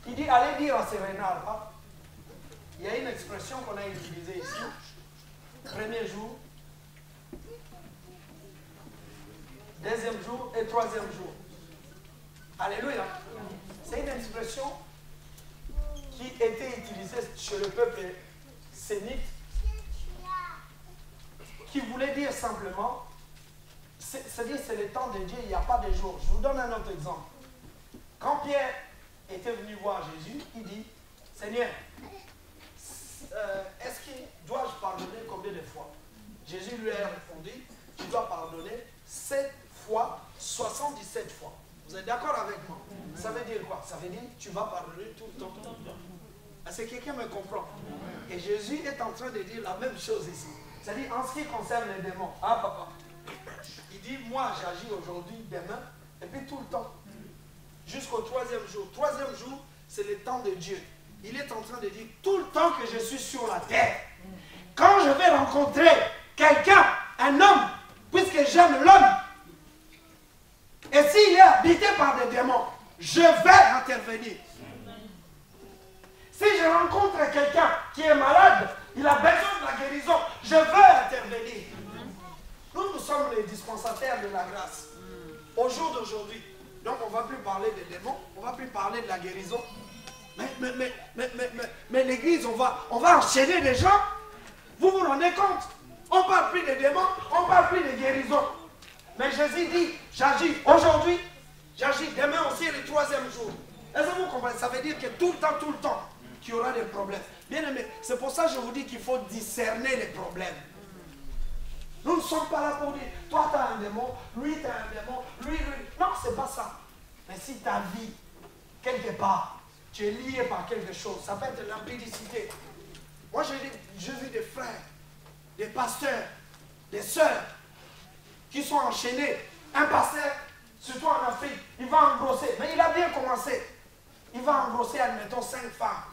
Speaker 3: Il dit, allez dire à ces renards, hein. Il y a une expression qu'on a utilisée ici. Premier jour, deuxième jour et troisième jour. Alléluia. C'est une expression qui était utilisée chez le peuple sémite, qui voulait dire simplement, c'est-à-dire c'est le temps de Dieu, il n'y a pas de jour. Je vous donne un autre exemple. Quand Pierre était venu voir Jésus, il dit, Seigneur, est-ce que dois-je pardonner combien de fois? Jésus lui a répondu, tu dois pardonner 7 fois, 77 fois. Vous êtes d'accord avec moi? Ça veut dire quoi? Ça veut dire tu vas pardonner tout le temps. Est-ce que quelqu'un me comprend? Et Jésus est en train de dire la même chose ici. C'est-à-dire en ce qui concerne les démons. Ah papa. Il dit moi j'agis aujourd'hui, demain, et puis tout le temps. Jusqu'au troisième jour. Troisième jour, c'est le temps de Dieu. Il est en train de dire tout le temps que je suis sur la terre. Quand je vais rencontrer quelqu'un, un homme, puisque j'aime l'homme, et s'il est habité par des démons, je vais intervenir. Si je rencontre quelqu'un qui est malade, il a besoin de la guérison, je veux intervenir. Nous sommes les dispensataires de la grâce. Au jour d'aujourd'hui, donc on ne va plus parler des démons, on ne va plus parler de la guérison. Mais l'église, on va enchaîner les gens. Vous vous rendez compte? On ne parle plus des démons, on ne parle plus de guérison. Mais Jésus dit, j'agis aujourd'hui, j'agis demain aussi le troisième jour. Est-ce que vous comprenez? Ça veut dire que tout le temps, qu'il y aura des problèmes. Bien aimé, c'est pour ça que je vous dis qu'il faut discerner les problèmes. Nous ne sommes pas là pour dire, toi tu as un démon, lui tu as un démon, lui. Non, c'est pas ça. Mais si ta vie, quelque part, tu es lié par quelque chose, ça peut être l'impudicité. Moi j'ai vu des frères, des pasteurs, des sœurs, qui sont enchaînés. Un pasteur, surtout en Afrique, il va engrosser. Mais il a bien commencé. Il va engrosser, admettons, 5 femmes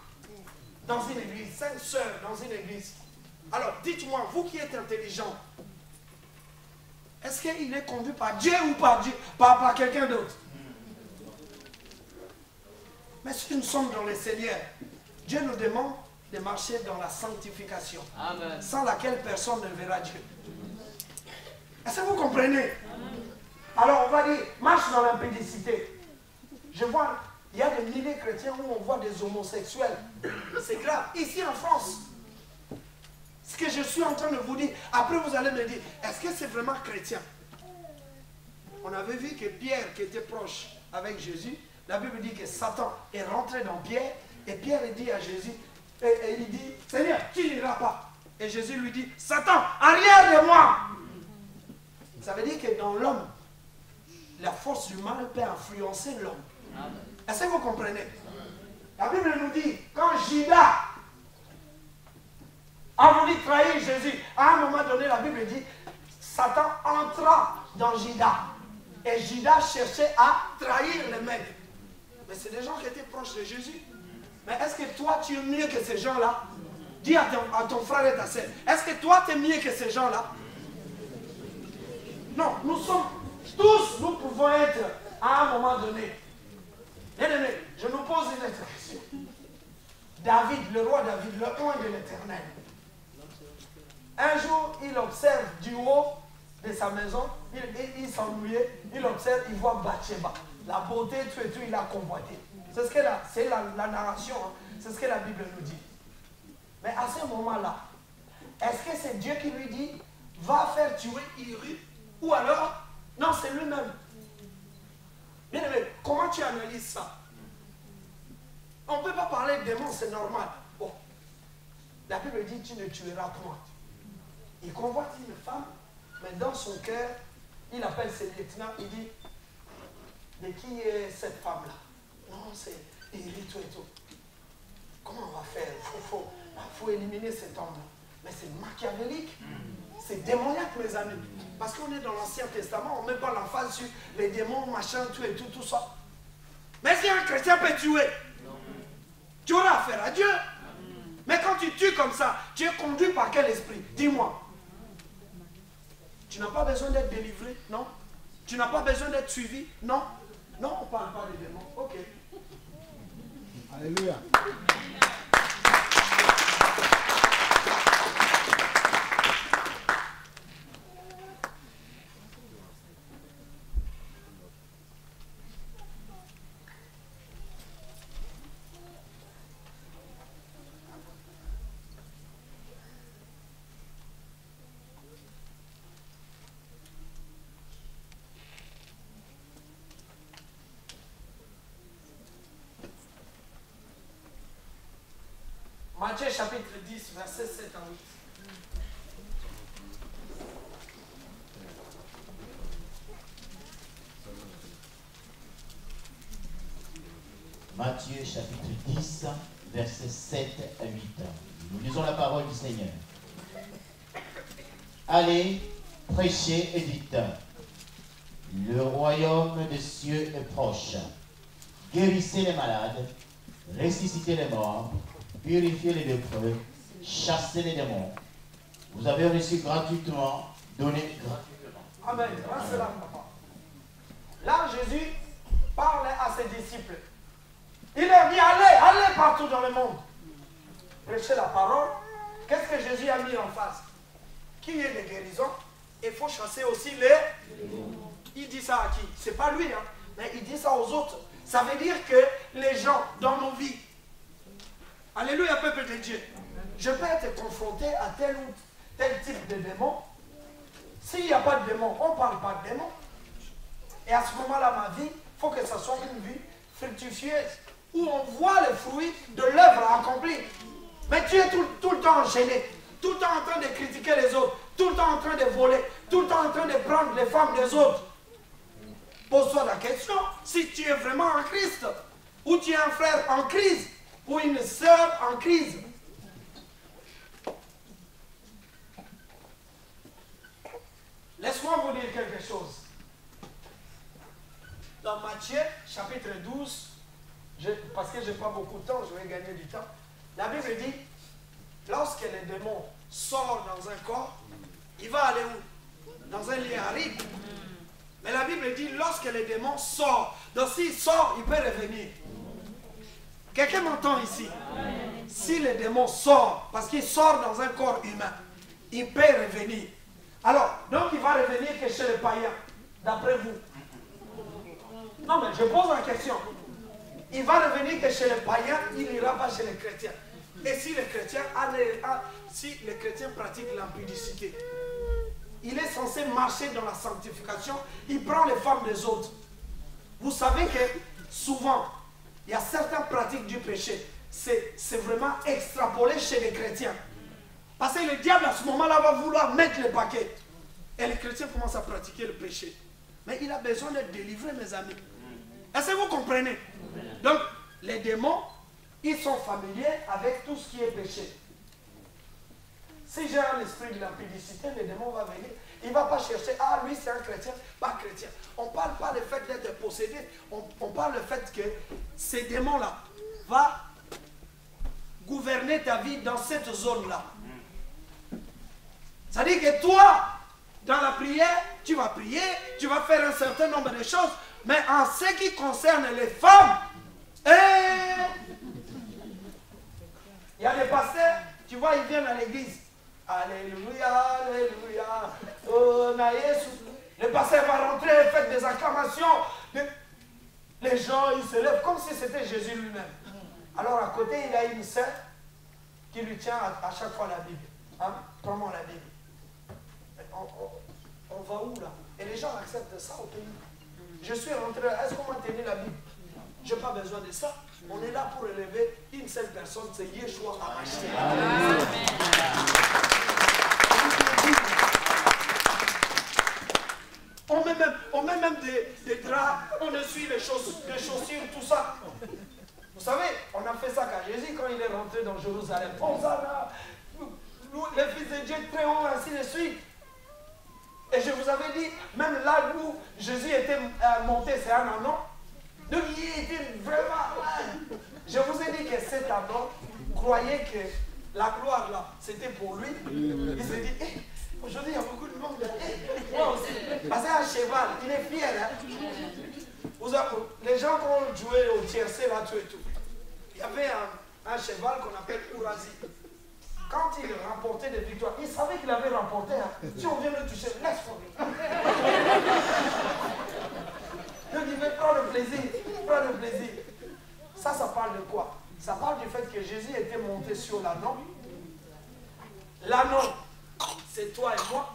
Speaker 3: dans une église, 5 sœurs dans une église. Alors, dites-moi, vous qui êtes intelligents, est-ce qu'il est conduit par Dieu ou par Dieu, par quelqu'un d'autre? Mais si nous sommes dans le Seigneur, Dieu nous demande de marcher dans la sanctification, Amen, sans laquelle personne ne verra Dieu. Est-ce que vous comprenez? Alors on va dire, marche dans l'impudicité. Je vois, il y a des milliers de chrétiens où on voit des homosexuels. C'est grave. Ici en France, ce que je suis en train de vous dire, après vous allez me dire, est-ce que c'est vraiment chrétien? On avait vu que Pierre, qui était proche avec Jésus, la Bible dit que Satan est rentré dans Pierre, et Pierre dit à Jésus, et il dit, Seigneur, tu n'iras pas. Et Jésus lui dit, Satan, arrière de moi. Ça veut dire que dans l'homme, la force du mal peut influencer l'homme. Est-ce que vous comprenez? La Bible nous dit, quand Judas a voulu trahir Jésus, à un moment donné, la Bible dit, Satan entra dans Judas. Et Judas cherchait à trahir le maître. Mais c'est des gens qui étaient proches de Jésus. Mais est-ce que toi, tu es mieux que ces gens-là? Dis à ton frère et ta sœur, est-ce que toi, tu es mieux que ces gens-là? Non, nous sommes tous, nous pouvons être à un moment donné. Bien-aimé, je nous pose une autre question. David, le roi David, le roi de l'Éternel. Un jour, il observe du haut de sa maison, il s'ennuyait, il observe, il voit Bathsheba. La beauté, tout et tout, il a convoité. C'est ce que la narration, hein, c'est ce que la Bible nous dit. Mais à ce moment-là, est-ce que c'est Dieu qui lui dit, va faire tuer Uri? Ou alors, non, c'est lui-même. Bien aimé, comment tu analyses ça? On ne peut pas parler de démons, c'est normal. Bon, la Bible dit, tu ne tueras point. Il convoite une femme, mais dans son cœur, il appelle ses lieutenants, il dit, de qui est cette femme-là? Non, c'est Uri, tout et tout. Comment on va faire? Il faut éliminer cet homme-là. Mais c'est machiavélique. C'est démoniaque, mes amis. Parce qu'on est dans l'Ancien Testament, on ne met pas l'emphase sur les démons, machin, tout et tout, tout ça. Mais si un chrétien peut tuer, tu auras affaire à Dieu. Mais quand tu tues comme ça, tu es conduit par quel esprit? Dis-moi. Tu n'as pas besoin d'être délivré? Non. Tu n'as pas besoin d'être suivi? Non. Non, on ne parle pas des démons. Ok.
Speaker 4: Alléluia.
Speaker 3: Matthieu chapitre 10, verset 7 à 8.
Speaker 2: Matthieu chapitre 10, versets 7 à 8. Nous lisons la parole du Seigneur. Allez, prêchez et dites, le royaume des cieux est proche. Guérissez les malades, ressuscitez les morts, purifiez les lépreux, chassez les démons. Vous avez reçu gratuitement, donné gratuitement.
Speaker 3: Amen. Reste là, papa. Là, Jésus parle à ses disciples. Il leur dit, allez partout dans le monde. Prêchez la parole. Qu'est-ce que Jésus a mis en face? Qu'il y ait des guérisons, il faut chasser aussi les... Il dit ça à qui? C'est pas lui, hein, mais il dit ça aux autres. Ça veut dire que les gens dans nos vies, alléluia, peuple de Dieu, je peux être confronté à tel ou tel type de démon. S'il n'y a pas de démon, on ne parle pas de démon. Et à ce moment-là, ma vie, il faut que ce soit une vie fructueuse, où on voit le fruit de l'œuvre accomplie. Mais tu es tout le temps enchaîné, tout le temps en train de critiquer les autres, tout le temps en train de voler, tout le temps en train de prendre les femmes des autres. Pose-toi la question, si tu es vraiment en Christ, ou tu es un frère en crise, ou une sœur en crise. Laisse-moi vous dire quelque chose. Dans Matthieu, chapitre 12, parce que je n'ai pas beaucoup de temps, je vais gagner du temps. La Bible dit, lorsque les démons sortent dans un corps, il va aller où? Dans un lieu aride. Mais la Bible dit, lorsque les démons sortent, donc s'il sort, il peut revenir. Quelqu'un m'entend ici? Si les démons sortent, parce qu'il sort dans un corps humain, il peut revenir. Alors, donc il va revenir que chez les païens, d'après vous. Non, mais je pose la question. Il va revenir que chez les païens, il n'ira pas chez les chrétiens. Et si les chrétiens pratiquent l'impudicité, il est censé marcher dans la sanctification, il prend les femmes des autres. Vous savez que souvent, il y a certaines pratiques du péché, c'est vraiment extrapolé chez les chrétiens. Parce que le diable à ce moment-là va vouloir mettre le paquet. Et les chrétiens commencent à pratiquer le péché. Mais il a besoin d'être délivré, mes amis. Est-ce que vous comprenez? Donc, les démons, ils sont familiers avec tout ce qui est péché. Si j'ai un esprit de l'impudicité, le démon va venir. Il ne va pas chercher, ah lui c'est un chrétien, pas chrétien. On ne parle pas du fait d'être possédé, on parle du fait que ces démons-là vont gouverner ta vie dans cette zone-là. C'est-à-dire que toi, dans la prière, tu vas prier, tu vas faire un certain nombre de choses, mais en ce qui concerne les femmes, il y a des pasteurs, tu vois, ils viennent à l'église. Alléluia, alléluia, oh, na Yesu. Le pasteur va rentrer, faire des acclamations. Les gens, ils se lèvent comme si c'était Jésus lui-même. Alors à côté, il a une sœur qui lui tient à chaque fois la Bible. Hein? Prends-moi la Bible. On va où là? Et les gens acceptent ça au pays. Je suis rentré, est-ce qu'on m'a tenu la Bible? Je n'ai pas besoin de ça. On est là pour élever une seule personne, c'est Yeshua HaMashiach. On met même des draps, on essuie les chaussures, tout ça. Vous savez, on a fait ça quand Jésus, quand il est rentré dans Jérusalem. Hosanna, les fils de Dieu très haut, ainsi de suite. Et je vous avais dit, même là où Jésus était monté, c'est un anon. Donc il était vraiment... Je vous ai dit que cet anon croyait que la gloire là, c'était pour lui. Il s'est dit, hey, aujourd'hui il y a beaucoup de monde. Hey, moi aussi. Parce que c'est un cheval, il est fier. Hein? Les gens qui ont joué au tiercé là, tout et tout. Il y avait un cheval qu'on appelle Ourasi. Quand il remportait des victoires, il savait qu'il avait remporté. Hein. Si on vient le toucher, laisse tomber. Donc il veut prendre le plaisir, prendre le plaisir. Ça parle de quoi? Ça parle du fait que Jésus était monté sur l'ânon. L'ânon, c'est toi et moi.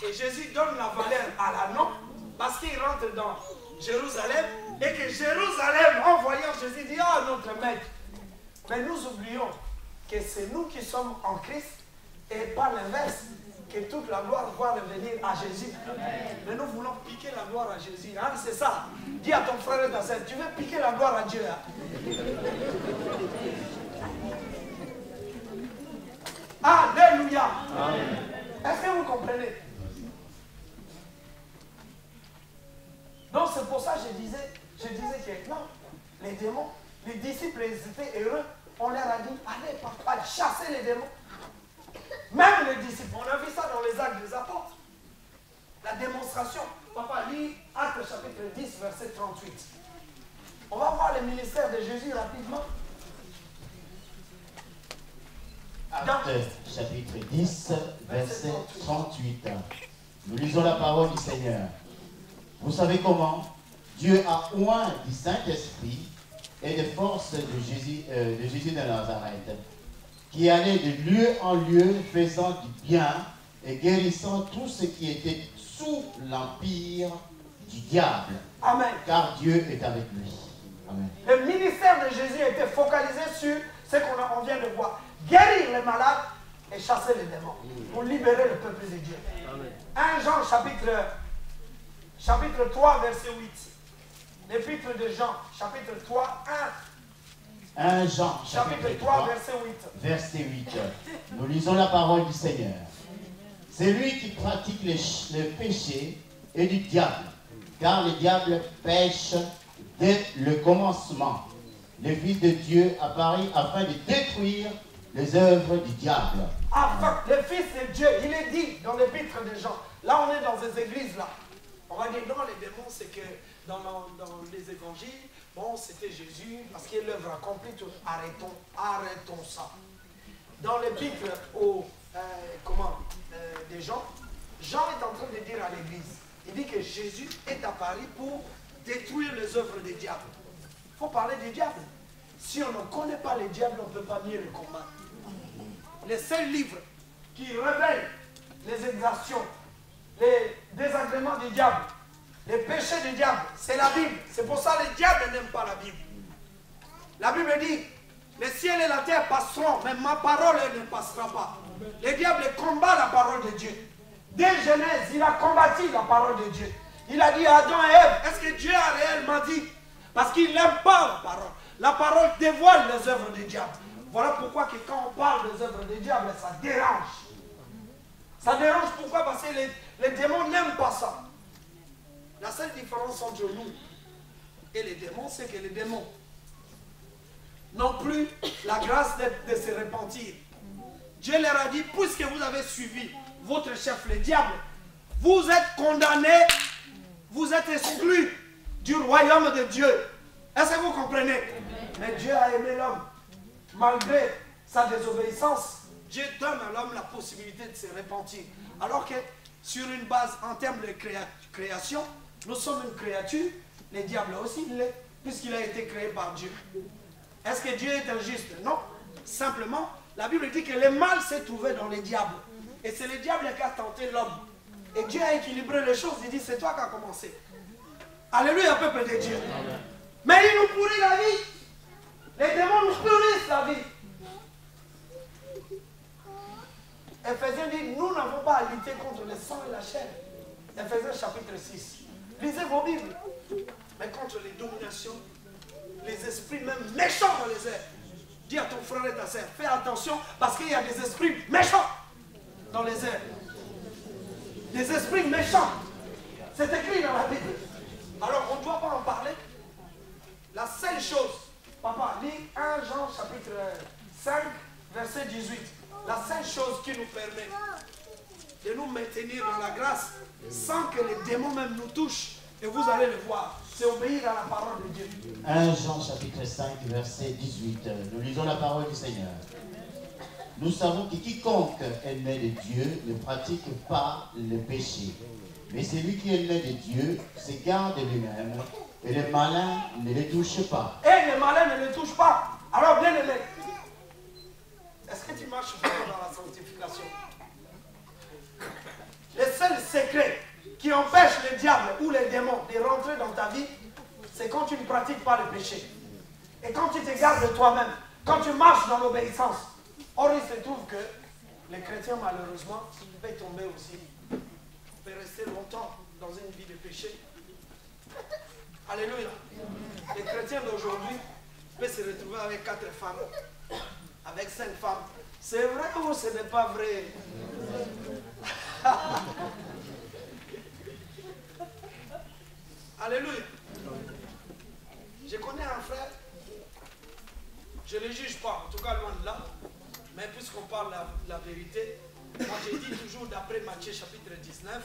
Speaker 3: Et Jésus donne la valeur à l'ânon parce qu'il rentre dans Jérusalem et que Jérusalem, en voyant Jésus, dit, ah, notre maître. Mais nous oublions que c'est nous qui sommes en Christ et pas l'inverse, que toute la gloire va revenir à Jésus. Mais nous voulons piquer la gloire à Jésus. Hein? C'est ça. Dis à ton frère et ta soeur, tu veux piquer la gloire à Dieu. Hein? Alléluia. Est-ce que vous comprenez? Donc c'est pour ça que je disais que non, les démons, les disciples ils étaient heureux. On leur a dit, allez papa, chasser les démons. Même les disciples, on a vu ça dans les actes des apôtres. La démonstration. Papa, lis Actes chapitre 10, verset 38. On va voir le ministère de Jésus rapidement.
Speaker 2: Actes chapitre 10, verset 38. Nous lisons la parole du Seigneur. Vous savez comment Dieu a oint du Saint-Esprit et de force de Jésus de Nazareth, qui allait de lieu en lieu faisant du bien et guérissant tout ce qui était sous l'empire du diable.
Speaker 3: Amen.
Speaker 2: Car Dieu est avec lui. Amen.
Speaker 3: Le ministère de Jésus était focalisé sur ce qu'on vient de voir. Guérir les malades et chasser les démons. Pour libérer le peuple de Dieu. Amen. 1 Jean chapitre 3 verset 8. L'épître de Jean chapitre 3
Speaker 2: 1 Jean
Speaker 3: chapitre 3 verset 8.
Speaker 2: Verset 8. Nous lisons la parole du Seigneur. C'est lui qui pratique le péché et du diable, car le diable pêche dès le commencement. Le Fils de Dieu apparu afin de détruire les œuvres du diable.
Speaker 3: Enfin, le Fils de Dieu, il est dit dans l'épître de Jean. Là, on est dans ces églises là. On va dire non, les démons, c'est que dans les évangiles, bon, c'était Jésus, parce qu'il est l'œuvre accomplie, arrêtons ça. Dans l'épître des gens, Jean est en train de dire à l'église, il dit que Jésus est apparu pour détruire les œuvres des diables. Il faut parler des diables. Si on ne connaît pas les diables, on ne peut pas mieux les combattre. Les seuls livres qui révèlent les exactions, les désagréments du diable, les péchés du diable, c'est la Bible. C'est pour ça que les diables n'aiment pas la Bible. La Bible dit, les ciels et la terre passeront, mais ma parole elle ne passera pas. Le diable combat la parole de Dieu. Dès Genèse, il a combattu la parole de Dieu. Il a dit à Adam et Ève, est-ce que Dieu a réellement dit? Parce qu'il n'aime pas la parole. La parole dévoile les œuvres du diable. Voilà pourquoi que quand on parle des œuvres du diable, ça dérange. Ça dérange pourquoi? Parce que les démons n'aiment pas ça. La seule différence entre nous et les démons, c'est que les démons, n'ont plus la grâce de se repentir. Dieu leur a dit, puisque vous avez suivi votre chef, le diable, vous êtes condamnés, vous êtes exclus du royaume de Dieu. Est-ce que vous comprenez? Mais Dieu a aimé l'homme. Malgré sa désobéissance, Dieu donne à l'homme la possibilité de se repentir. Alors que sur une base en termes de création, nous sommes une créature, le diable aussi l'est, puisqu'il a été créé par Dieu. Est-ce que Dieu est injuste? Non. Simplement, la Bible dit que le mal s'est trouvé dans les diables. Et c'est le diable qui a tenté l'homme. Et Dieu a équilibré les choses. Il dit, c'est toi qui as commencé. Alléluia, peuple de Dieu. Mais il nous pourrit la vie. Les démons nous pourrissent la vie. Éphésiens dit, nous n'avons pas à lutter contre le sang et la chair. Éphésiens chapitre 6. Lisez vos Bibles. Mais contre les dominations, les esprits même méchants dans les airs. Dis à ton frère et ta sœur, fais attention parce qu'il y a des esprits méchants dans les airs. Des esprits méchants. C'est écrit dans la Bible. Alors on ne doit pas en parler. La seule chose, papa, lis 1 Jean chapitre 5, verset 18. La seule chose qui nous permet de nous maintenir dans la grâce sans que les démons même nous touchent, et vous allez le voir, c'est obéir à la parole de Dieu.
Speaker 2: 1 Jean chapitre 5, verset 18. Nous lisons la parole du Seigneur. Nous savons que quiconque est né de Dieu ne pratique pas le péché. Mais celui qui est né de Dieu se garde lui-même et le malin ne le touche pas.
Speaker 3: Et le malin ne le touche pas. Alors bien aimé, est-ce que tu marches vraiment dans la sanctification? Le seul secret qui empêche le diable ou les démons de rentrer dans ta vie, c'est quand tu ne pratiques pas le péché. Et quand tu te gardes de toi-même, quand tu marches dans l'obéissance. Or, il se trouve que les chrétiens, malheureusement, peuvent tomber aussi, peuvent rester longtemps dans une vie de péché. Alléluia. Les chrétiens d'aujourd'hui peuvent se retrouver avec 4 femmes, avec 5 femmes. C'est vrai ou ce n'est pas vrai? Alléluia. Je connais un frère, je ne le juge pas, en tout cas loin de là, mais puisqu'on parle la vérité, moi j'ai dit toujours d'après Matthieu chapitre 19,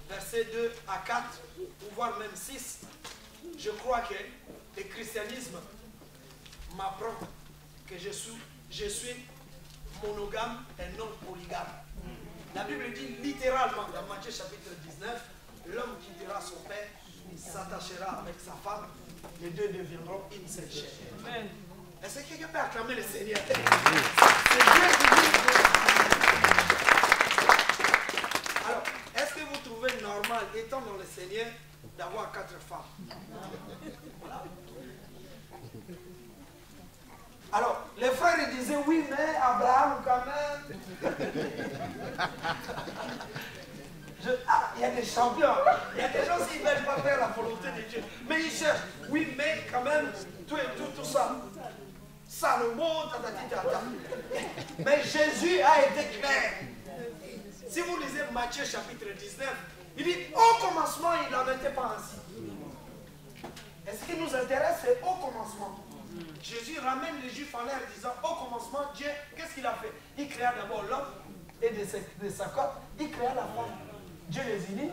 Speaker 3: versets 2 à 4, ou voire même 6, je crois que le christianisme m'apprend que je suis monogame et non polygame. La Bible dit littéralement dans Matthieu chapitre 19, l'homme quittera son père, s'attachera avec sa femme, les deux deviendront une seule chair. Est-ce que quelqu'un peut acclamer le Seigneur? C'est Dieu qui dit. Alors, est-ce que vous trouvez normal, étant dans le Seigneur, d'avoir 4 femmes? Voilà. Alors, les frères ils disaient oui, mais Abraham quand même. Il y a des champions, il y a des gens qui ne veulent pas faire la volonté de Dieu. Mais ils cherchent, oui, mais quand même, tout ça. Salomon, tata. Mais Jésus a été clair. Si vous lisez Matthieu chapitre 19, il dit au commencement, il n'en était pas ainsi. Et ce qui nous intéresse, c'est au commencement. Jésus ramène les Juifs en l'air disant au commencement, Dieu, qu'est-ce qu'il a fait? Il créa d'abord l'homme et de sa côte, il créa la femme. Dieu les unit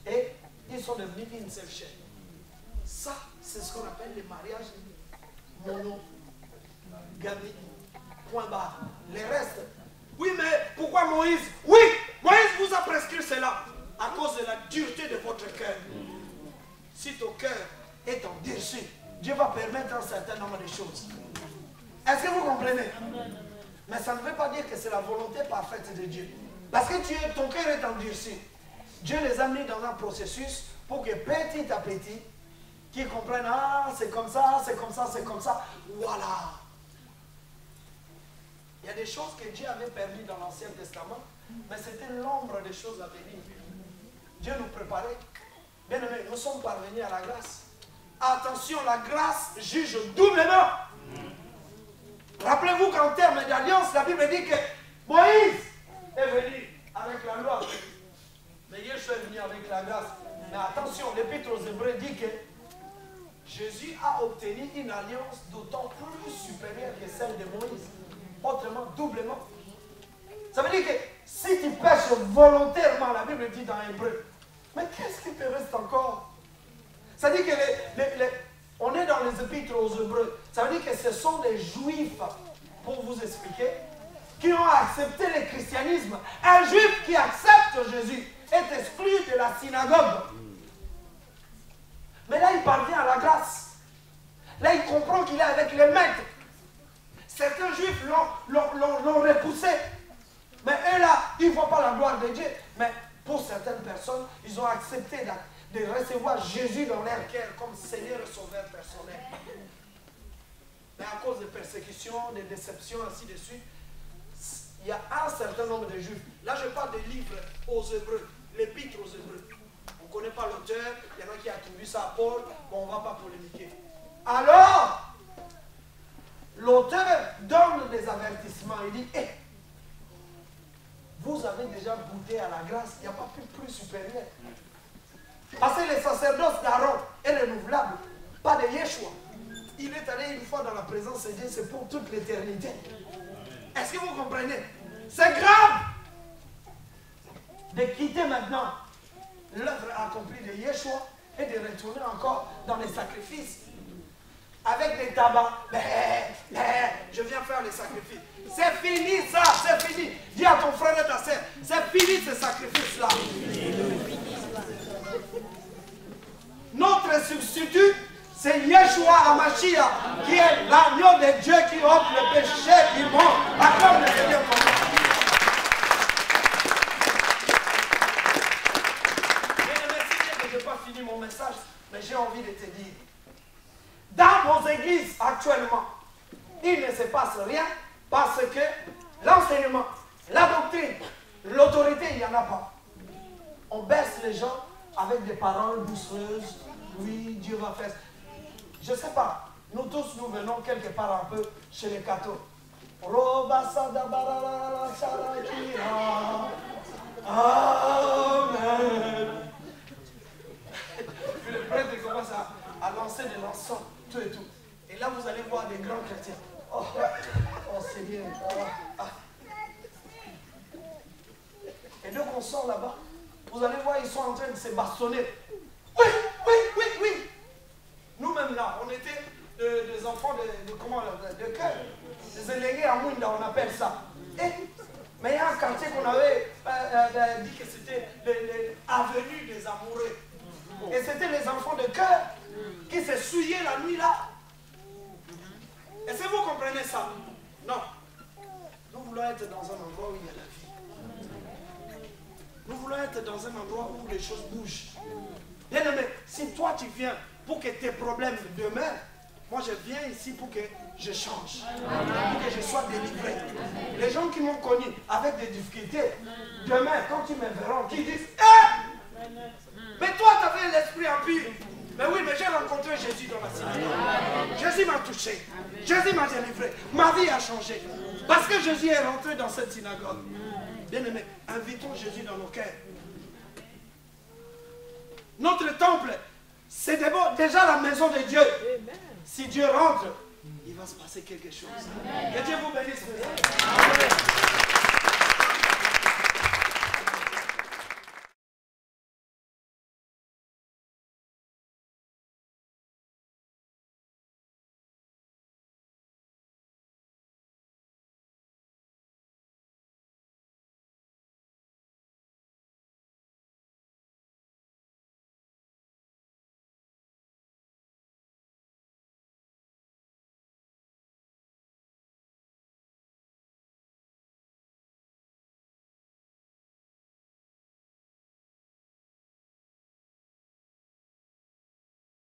Speaker 3: et ils sont devenus une seule chair. Ça, c'est ce qu'on appelle les mariages monogamie. Point barre. Les restes. Oui, mais pourquoi Moïse? Oui, Moïse vous a prescrit cela à cause de la dureté de votre cœur. Si ton cœur est endurci, Dieu va permettre un certain nombre de choses. Est-ce que vous comprenez? Mais ça ne veut pas dire que c'est la volonté parfaite de Dieu. Parce que ton cœur est endurci. Dieu les a mis dans un processus pour que petit à petit, qu'ils comprennent, ah, c'est comme ça, c'est comme ça, c'est comme ça. Voilà. Il y a des choses que Dieu avait permis dans l'Ancien Testament, mais c'était l'ombre des choses à venir. Dieu nous préparait. Bien aimé, nous sommes parvenus à la grâce. Attention, la grâce juge doublement. Rappelez-vous qu'en termes d'alliance, la Bible dit que Moïse est venu avec la loi. Mais Yeshua est venu avec la grâce. Mais attention, l'Épître aux Hébreux dit que Jésus a obtenu une alliance d'autant plus supérieure que celle de Moïse. Autrement, doublement. Ça veut dire que si tu pêches volontairement, la Bible dit dans Hébreu, mais qu'est-ce qui te reste encore? Ça veut dire que on est dans les épîtres aux Hébreux. Ça veut dire que ce sont des Juifs, pour vous expliquer, qui ont accepté le christianisme. Un Juif qui accepte Jésus est exclu de la synagogue. Mais là, il parvient à la grâce. Là, il comprend qu'il est avec les maîtres. Certains Juifs l'ont repoussé. Mais eux là, ils ne voient pas la gloire de Dieu. Mais pour certaines personnes, ils ont accepté de recevoir Jésus dans leur cœur comme Seigneur et Sauveur personnel. Mais à cause des persécutions, des déceptions, ainsi de suite, il y a un certain nombre de Juifs. Là, je parle des livres aux Hébreux, l'épître aux Hébreux. On ne connaît pas l'auteur, il y en a qui attribuent ça à Paul, bon, on ne va pas polémiquer. Alors, l'auteur donne des avertissements. Il dit, hey, vous avez déjà goûté à la grâce, il n'y a pas plus supérieur. Parce que le sacerdoce d'Aaron est renouvelable, pas de Yeshua. Il est allé une fois dans la présence de Dieu, c'est pour toute l'éternité. Est-ce que vous comprenez? C'est grave de quitter maintenant l'œuvre accomplie de Yeshua et de retourner encore dans les sacrifices. Avec des tabacs, je viens faire les sacrifices. C'est fini ça, c'est fini. Dis à ton frère et ta soeur, c'est fini ces sacrifices-là. Notre substitut, c'est Yeshua HaMashiach, qui est l'agneau de Dieu qui ôte le péché du monde. Acclame le Seigneur pour moi. Je n'ai pas fini mon message, mais j'ai envie de te dire. Dans vos églises actuellement, il ne se passe rien parce que l'enseignement, la doctrine, l'autorité, il n'y en a pas. On baisse les gens avec des paroles doucereuses. Oui, Dieu va faire. Je ne sais pas. Nous tous, nous venons quelque part un peu chez les cathos. Amen. Puis le prêtre commence à lancer de l'encens, tout et tout. Et là, vous allez voir des grands chrétiens. Oh, Seigneur. Et donc, on sort là-bas. Vous allez voir, ils sont en train de se bastonner. Oui, oui, oui, oui. Nous-mêmes là, on était des enfants de cœur. Des élégués à Munda, on appelle ça. Mais il y a un quartier qu'on avait dit que c'était l'avenue des amoureux. Et c'était les enfants de cœur qui se souillaient la nuit là. Est-ce que vous comprenez ça? Non. Nous voulons être dans un endroit où il y a la vie. Nous voulons être dans un endroit où les choses bougent. Bien aimé, si toi tu viens pour que tes problèmes demeurent, moi je viens ici pour que je change, pour que je sois délivré. Les gens qui m'ont connu avec des difficultés, demain quand ils me verront, qui disent hey! Mais toi tu avais l'esprit impur. Mais oui, mais j'ai rencontré Jésus dans la synagogue. Jésus m'a touché. Jésus m'a délivré. Ma vie a changé. Parce que Jésus est rentré dans cette synagogue. Bien aimé, invitons Jésus dans nos cœurs. Notre temple, c'est déjà la maison de Dieu. Si Dieu rentre, il va se passer quelque chose. Que Dieu vous bénisse.